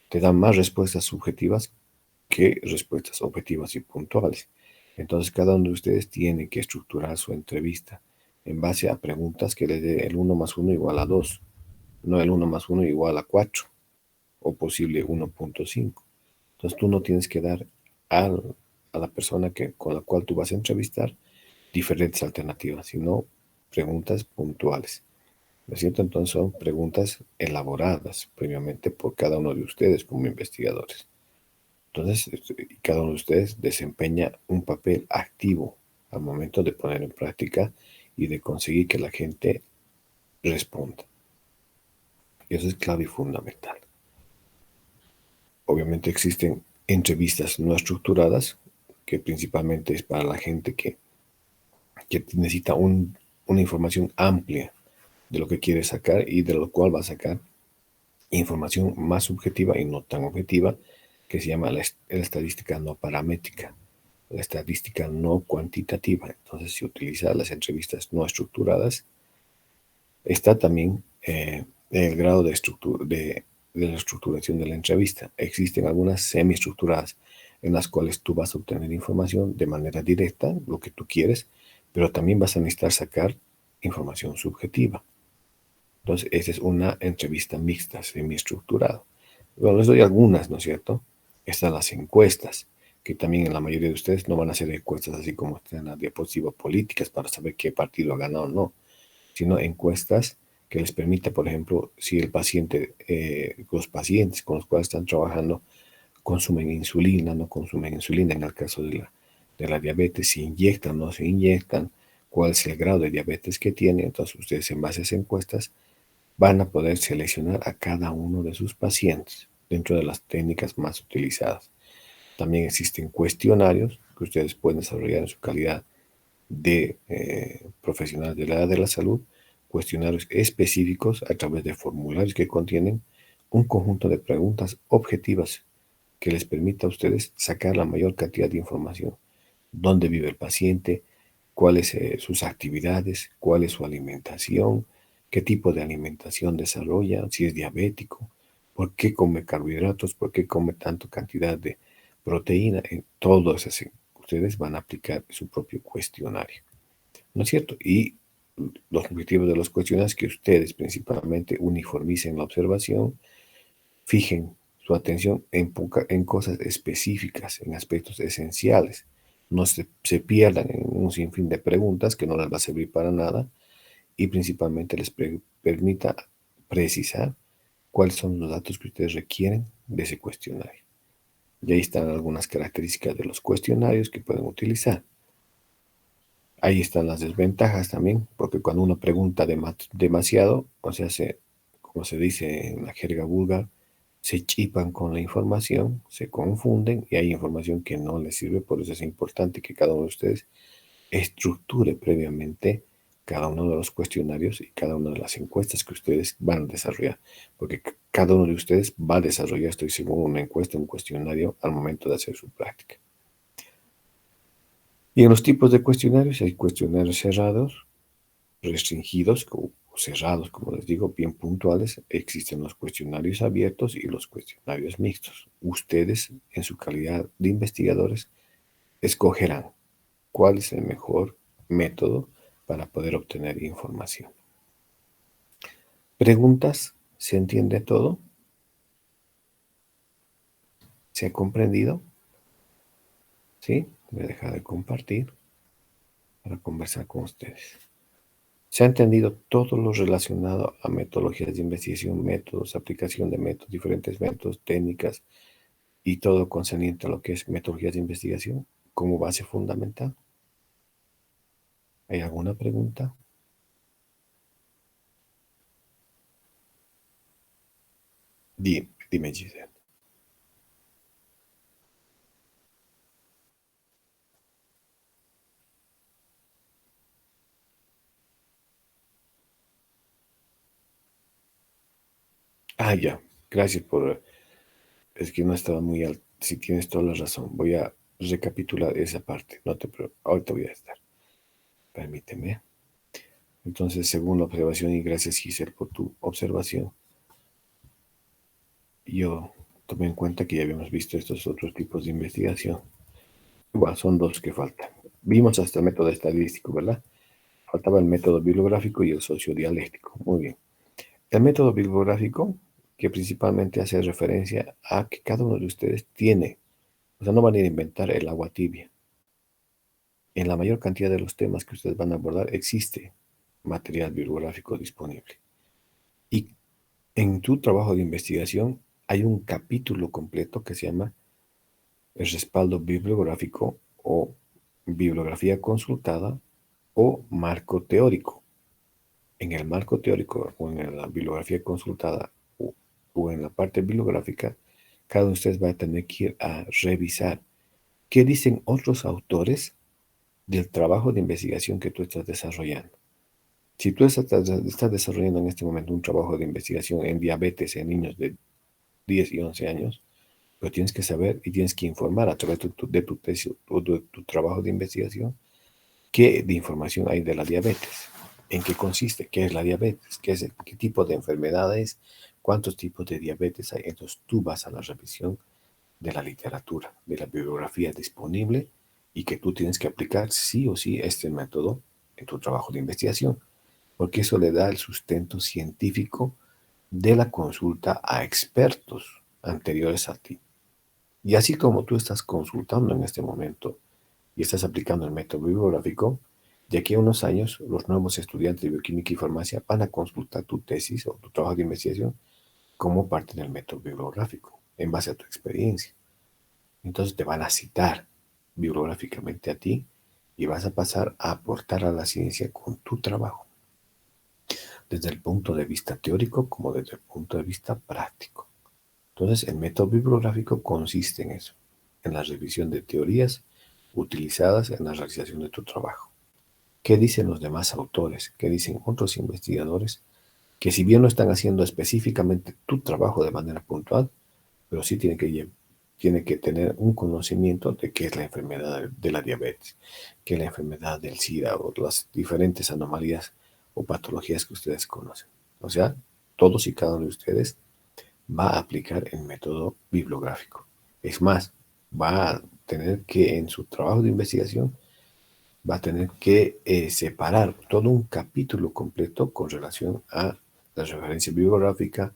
te dan más respuestas subjetivas que respuestas objetivas y puntuales. Entonces, cada uno de ustedes tiene que estructurar su entrevista en base a preguntas que le dé el 1 más 1 igual a 2, no el 1 más 1 igual a 4 o posible 1.5. Entonces, tú no tienes que dar a la persona con la cual tú vas a entrevistar diferentes alternativas, sino preguntas puntuales. ¿No es cierto? Entonces son preguntas elaboradas previamente por cada uno de ustedes como investigadores. Entonces, cada uno de ustedes desempeña un papel activo al momento de poner en práctica y de conseguir que la gente responda. Y eso es clave y fundamental. Obviamente existen entrevistas no estructuradas, que principalmente es para la gente que necesita una información amplia de lo que quiere sacar y de lo cual va a sacar información más subjetiva y no tan objetiva, que se llama la estadística no paramétrica, la estadística no cuantitativa. Entonces se utiliza las entrevistas no estructuradas. Está también el grado de la estructuración de la entrevista. Existen algunas semiestructuradas en las cuales tú vas a obtener información de manera directa, lo que tú quieres, pero también vas a necesitar sacar información subjetiva. Entonces, esa es una entrevista mixta, semiestructurada. Bueno, les doy algunas, ¿no es cierto? Están las encuestas, que también en la mayoría de ustedes no van a ser encuestas así como están en la diapositiva políticas para saber qué partido ha ganado o no, sino encuestas que les permita, por ejemplo, si el paciente, los pacientes con los cuales están trabajando consumen insulina, no consumen insulina, en el caso de la diabetes, si inyectan o no se inyectan, cuál es el grado de diabetes que tiene. Entonces, ustedes en base a esas encuestas van a poder seleccionar a cada uno de sus pacientes dentro de las técnicas más utilizadas. También existen cuestionarios que ustedes pueden desarrollar en su calidad de profesionales del área de la salud, cuestionarios específicos a través de formularios que contienen un conjunto de preguntas objetivas que les permita a ustedes sacar la mayor cantidad de información. ¿Dónde vive el paciente? ¿Cuáles sus actividades? ¿Cuál es su alimentación? ¿Qué tipo de alimentación desarrolla? Si es diabético. ¿Por qué come carbohidratos? ¿Por qué come tanta cantidad de proteína? En todo eso, ustedes van a aplicar su propio cuestionario, ¿no es cierto? Y los objetivos de los cuestionarios es que ustedes principalmente uniformicen la observación, fijen su atención en cosas específicas, en aspectos esenciales. No se pierdan en un sinfín de preguntas que no les va a servir para nada y principalmente les permita precisar cuáles son los datos que ustedes requieren de ese cuestionario. Y ahí están algunas características de los cuestionarios que pueden utilizar. Ahí están las desventajas también, porque cuando uno pregunta demasiado, o sea, como se dice en la jerga vulgar, se chipan con la información, se confunden y hay información que no les sirve. Por eso es importante que cada uno de ustedes estructure previamente cada uno de los cuestionarios y cada una de las encuestas que ustedes van a desarrollar, porque cada uno de ustedes va a desarrollar, estoy seguro, una encuesta, un cuestionario al momento de hacer su práctica. Y en los tipos de cuestionarios hay cuestionarios cerrados, restringidos o cerrados, como les digo, bien puntuales. Existen los cuestionarios abiertos y los cuestionarios mixtos. Ustedes, en su calidad de investigadores, escogerán cuál es el mejor método para poder obtener información. Preguntas ¿Se entiende todo? ¿Se ha comprendido? ¿Sí? Voy a dejar de compartir para conversar con ustedes. ¿Se ha entendido todo lo relacionado a metodologías de investigación, métodos, aplicación de métodos, diferentes métodos, técnicas y todo concerniente a lo que es metodologías de investigación como base fundamental? ¿Hay alguna pregunta? Dime, Giselle. Ya. Gracias por... Es que no estaba muy alto. Si tienes toda la razón, voy a recapitular esa parte. No te preocupes. Ahorita voy a estar. Permíteme. Entonces, según la observación, y gracias, Giselle, por tu observación, yo tomé en cuenta que ya habíamos visto estos otros tipos de investigación. Igual, son dos que faltan. Vimos hasta el método estadístico, ¿verdad? Faltaba el método bibliográfico y el sociodialéctico. Muy bien. El método bibliográfico, que principalmente hace referencia a que cada uno de ustedes tiene, o sea, no van a ir a inventar el agua tibia. En la mayor cantidad de los temas que ustedes van a abordar existe material bibliográfico disponible. Y en tu trabajo de investigación hay un capítulo completo que se llama el respaldo bibliográfico o bibliografía consultada o marco teórico. En el marco teórico o en la bibliografía consultada o en la parte bibliográfica, cada uno de ustedes va a tener que ir a revisar qué dicen otros autores del trabajo de investigación que tú estás desarrollando. Si tú estás desarrollando en este momento un trabajo de investigación en diabetes en niños de 10 y 11 años, pero tienes que saber y tienes que informar a través de tu tesis o de tu trabajo de investigación qué de información hay de la diabetes, en qué consiste, qué es la diabetes, qué tipo de enfermedad es, cuántos tipos de diabetes hay. Entonces tú vas a la revisión de la literatura, de la bibliografía disponible y que tú tienes que aplicar sí o sí este método en tu trabajo de investigación, porque eso le da el sustento científico de la consulta a expertos anteriores a ti. Y así como tú estás consultando en este momento y estás aplicando el método bibliográfico, de aquí a unos años los nuevos estudiantes de bioquímica y farmacia van a consultar tu tesis o tu trabajo de investigación como parte del método bibliográfico, en base a tu experiencia. Entonces te van a citar bibliográficamente a ti y vas a pasar a aportar a la ciencia con tu trabajo, desde el punto de vista teórico como desde el punto de vista práctico. Entonces, el método bibliográfico consiste en eso, en la revisión de teorías utilizadas en la realización de tu trabajo. ¿Qué dicen los demás autores? ¿Qué dicen otros investigadores? Que si bien no están haciendo específicamente tu trabajo de manera puntual, pero sí tiene que tener un conocimiento de qué es la enfermedad de la diabetes, qué es la enfermedad del SIDA o las diferentes anomalías o patologías que ustedes conocen. O sea, todos y cada uno de ustedes va a aplicar el método bibliográfico. Es más, va a tener que en su trabajo de investigación, va a tener que separar todo un capítulo completo con relación a la referencia bibliográfica,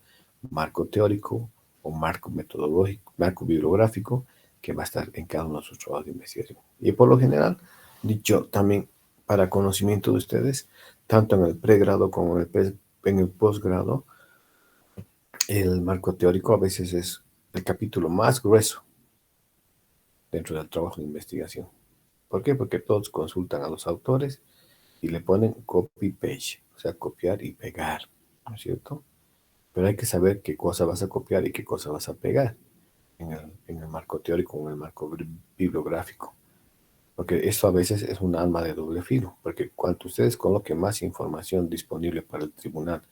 marco teórico o marco metodológico, marco bibliográfico, que va a estar en cada uno de sus trabajos de investigación. Y por lo general, dicho también para conocimiento de ustedes, tanto en el pregrado como en el posgrado, el marco teórico a veces es el capítulo más grueso dentro del trabajo de investigación. ¿Por qué? Porque todos consultan a los autores y le ponen copy-paste, o sea, copiar y pegar, ¿no es cierto? Pero hay que saber qué cosa vas a copiar y qué cosa vas a pegar en el marco teórico o en el marco bibliográfico. Porque eso a veces es un arma de doble filo, porque cuanto ustedes coloquen más información disponible para el tribunal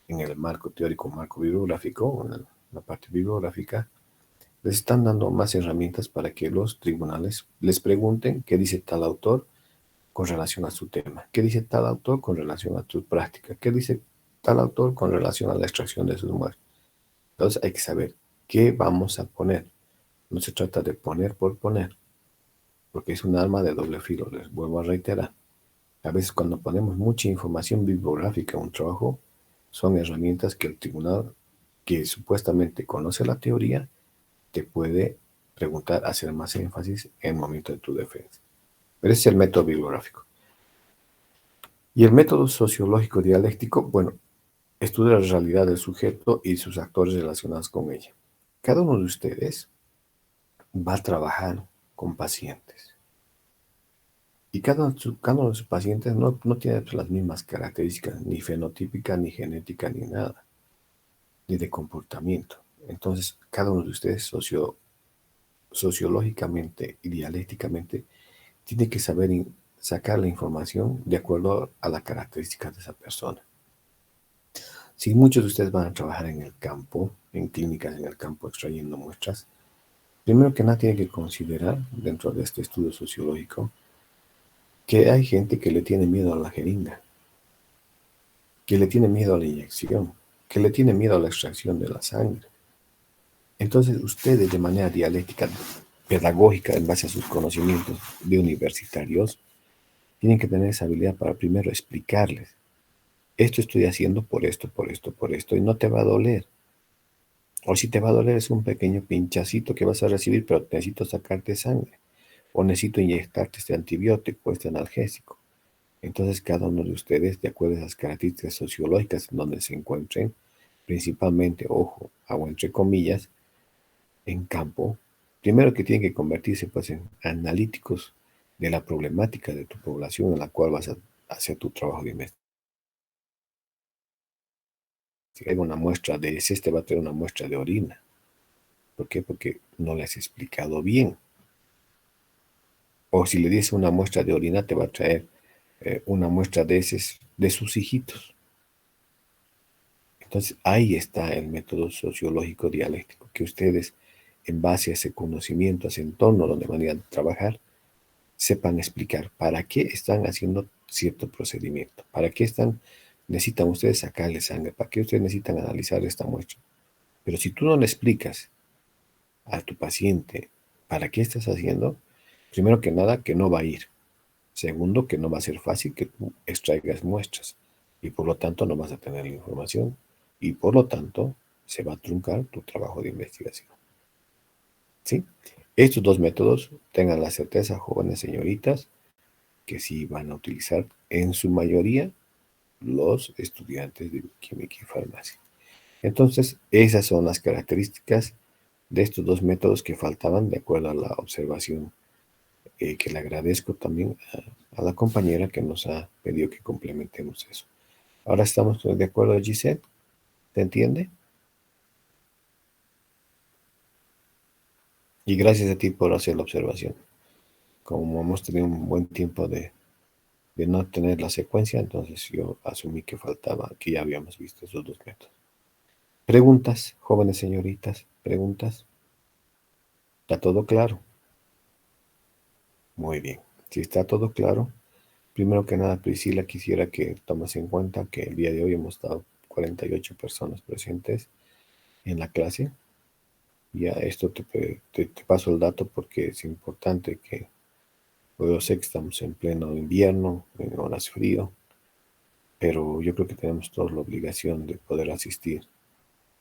en el marco teórico, marco bibliográfico, en la parte bibliográfica, les están dando más herramientas para que los tribunales les pregunten qué dice tal autor con relación a su tema, qué dice tal autor con relación a su práctica, qué dice tal autor con relación a la extracción de sus muestras. Entonces hay que saber qué vamos a poner. No se trata de poner por poner, porque es un arma de doble filo, les vuelvo a reiterar. A veces cuando ponemos mucha información bibliográfica en un trabajo, son herramientas que el tribunal, que supuestamente conoce la teoría, te puede preguntar, hacer más énfasis en el momento de tu defensa. Pero ese es el método bibliográfico. Y el método sociológico dialéctico, bueno, estudia la realidad del sujeto y sus actores relacionados con ella. Cada uno de ustedes va a trabajar con pacientes. Y cada uno de sus pacientes no tiene las mismas características, ni fenotípicas, ni genética, ni nada, ni de comportamiento. Entonces, cada uno de ustedes sociológicamente y dialécticamente tiene que saber sacar la información de acuerdo a las características de esa persona. Si muchos de ustedes van a trabajar en el campo, en clínicas en el campo extrayendo muestras, primero que nada tienen que considerar dentro de este estudio sociológico que hay gente que le tiene miedo a la jeringa, que le tiene miedo a la inyección, que le tiene miedo a la extracción de la sangre. Entonces ustedes de manera dialéctica, pedagógica, en base a sus conocimientos de universitarios, tienen que tener esa habilidad para primero explicarles, esto estoy haciendo por esto, por esto, por esto, y no te va a doler. O si te va a doler es un pequeño pinchacito que vas a recibir, pero necesito sacarte sangre. O necesito inyectarte este antibiótico, este analgésico. Entonces cada uno de ustedes, de acuerdo a esas características sociológicas en donde se encuentren, principalmente, ojo, hago entre comillas, en campo, primero que tienen que convertirse pues en analíticos de la problemática de tu población en la cual vas a hacer tu trabajo de investigación. Si hay una muestra de heces, te va a tener una muestra de orina. ¿Por qué? Porque no le has explicado bien. O si le dices una muestra de orina, te va a traer una muestra de heces de sus hijitos. Entonces, ahí está el método sociológico dialéctico, que ustedes, en base a ese conocimiento, a ese entorno donde van a trabajar, sepan explicar para qué están haciendo cierto procedimiento, para qué necesitan ustedes sacarle sangre, para qué ustedes necesitan analizar esta muestra. Pero si tú no le explicas a tu paciente para qué estás haciendo, primero que nada, que no va a ir. Segundo, que no va a ser fácil que tú extraigas muestras y por lo tanto no vas a tener la información y por lo tanto se va a truncar tu trabajo de investigación. ¿Sí? Estos dos métodos, tengan la certeza, jóvenes señoritas, que sí van a utilizar en su mayoría los estudiantes de química y farmacia. Entonces, esas son las características de estos dos métodos que faltaban de acuerdo a la observación, que le agradezco también a la compañera que nos ha pedido que complementemos eso. Ahora estamos de acuerdo, Giselle, ¿te entiende? Y gracias a ti por hacer la observación. Como hemos tenido un buen tiempo de no tener la secuencia, entonces yo asumí que faltaba, que ya habíamos visto esos dos métodos. Preguntas, jóvenes señoritas, preguntas. ¿Está todo claro? Muy bien. Si está todo claro, primero que nada, Priscila, quisiera que tomes en cuenta que el día de hoy hemos estado 48 personas presentes en la clase. Ya esto te paso el dato porque es importante que, yo sé que estamos en pleno invierno, en horas frío, pero yo creo que tenemos toda la obligación de poder asistir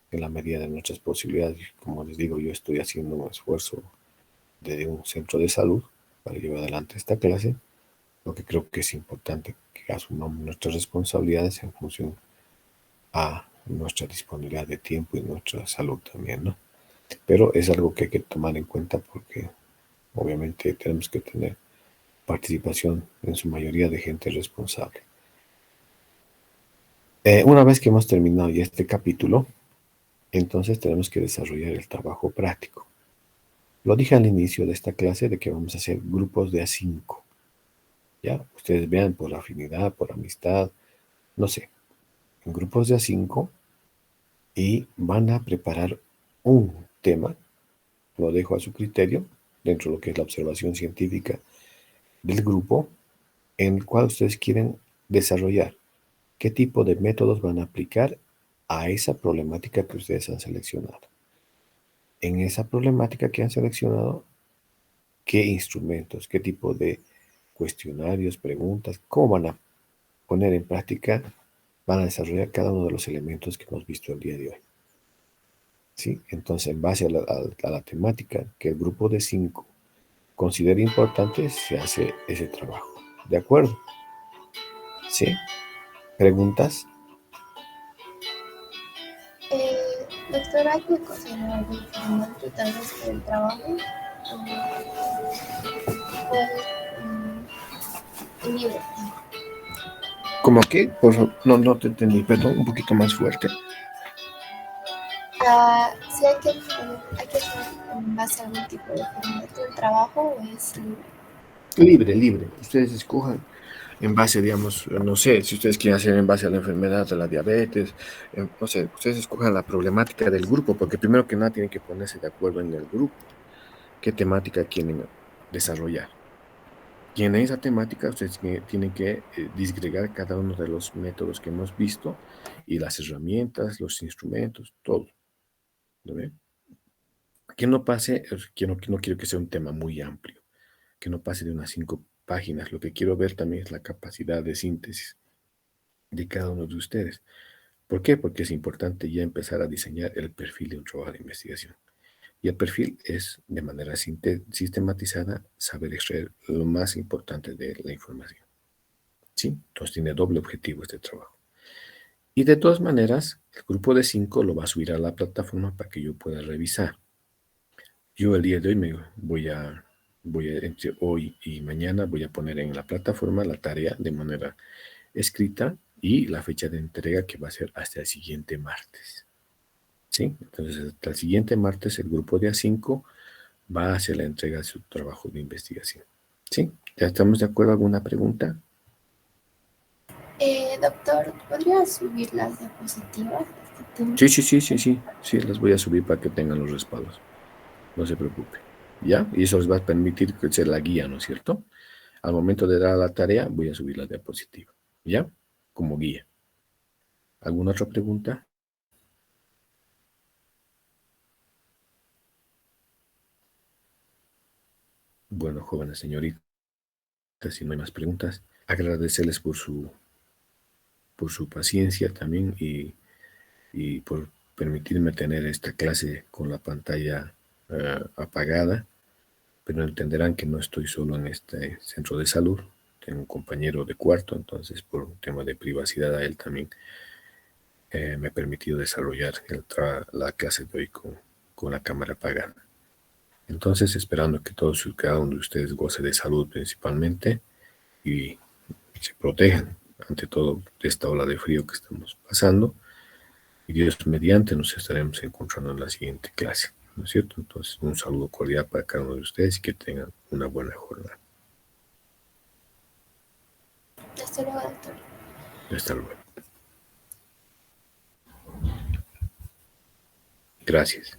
en la medida de nuestras posibilidades. Como les digo, yo estoy haciendo un esfuerzo desde un centro de salud para llevar adelante esta clase, lo que creo que es importante que asumamos nuestras responsabilidades en función a nuestra disponibilidad de tiempo y nuestra salud también, ¿no? Pero es algo que hay que tomar en cuenta porque obviamente tenemos que tener participación en su mayoría de gente responsable. Una vez que hemos terminado ya este capítulo, entonces tenemos que desarrollar el trabajo práctico. Lo dije al inicio de esta clase de que vamos a hacer grupos de A5. ¿Ya? Ustedes vean por afinidad, por amistad, no sé, en grupos de A5 y van a preparar un tema, lo dejo a su criterio, dentro de lo que es la observación científica del grupo, en el cual ustedes quieren desarrollar qué tipo de métodos van a aplicar a esa problemática que ustedes han seleccionado. En esa problemática que han seleccionado, qué instrumentos, qué tipo de cuestionarios, preguntas, cómo van a poner en práctica van a desarrollar cada uno de los elementos que hemos visto el día de hoy. ¿Sí? Entonces, en base a la temática que el grupo de 5 considera importante, se hace ese trabajo. ¿De acuerdo? ¿Sí? ¿Preguntas? Doctora, ¿hay que considerar algo informático tal vez por el trabajo? Libre. ¿Cómo qué? Por favor, no te entendí, perdón, un poquito más fuerte. Sí hay que hacer en base a algún tipo de formato el trabajo o es libre. Libre. Ustedes escojan en base, digamos, no sé, si ustedes quieren hacer en base a la enfermedad de la diabetes, no sé, ustedes escojan la problemática del grupo, porque primero que nada tienen que ponerse de acuerdo en el grupo, qué temática quieren desarrollar. Y en esa temática ustedes tienen que disgregar cada uno de los métodos que hemos visto y las herramientas, los instrumentos, todo. ¿No ve? Que no pase, no quiero que sea un tema muy amplio, que no pase de unas 5 páginas. Lo que quiero ver también es la capacidad de síntesis de cada uno de ustedes. ¿Por qué? Porque es importante ya empezar a diseñar el perfil de un trabajo de investigación. Y el perfil es, de manera sistematizada, saber extraer lo más importante de la información. ¿Sí? Entonces tiene doble objetivo este trabajo. Y de todas maneras, el grupo de 5 lo va a subir a la plataforma para que yo pueda revisar. Yo el día de hoy entre hoy y mañana voy a poner en la plataforma la tarea de manera escrita y la fecha de entrega que va a ser hasta el siguiente martes. ¿Sí? Entonces, hasta el siguiente martes el grupo de A5 va a hacer la entrega de su trabajo de investigación. ¿Sí? ¿Ya estamos de acuerdo? ¿Alguna pregunta? Doctor, ¿podría subir las diapositivas de este tema? Sí, las voy a subir para que tengan los respaldos. No se preocupe. ¿Ya? Y eso les va a permitir que sea la guía, ¿no es cierto? Al momento de dar la tarea, voy a subir la diapositiva. ¿Ya? Como guía. ¿Alguna otra pregunta? Bueno, jóvenes señoritas, si no hay más preguntas, agradecerles por su paciencia también y por permitirme tener esta clase con la pantalla apagada, pero entenderán que no estoy solo en este centro de salud. Tengo un compañero de cuarto, entonces por un tema de privacidad a él también me ha permitido desarrollar la clase de hoy con la cámara apagada. Entonces, esperando que todos y cada uno de ustedes goce de salud principalmente y se protejan ante todo de esta ola de frío que estamos pasando. Y Dios mediante nos estaremos encontrando en la siguiente clase, ¿no es cierto? Entonces, un saludo cordial para cada uno de ustedes y que tengan una buena jornada. Hasta luego, doctor. Hasta luego. Gracias.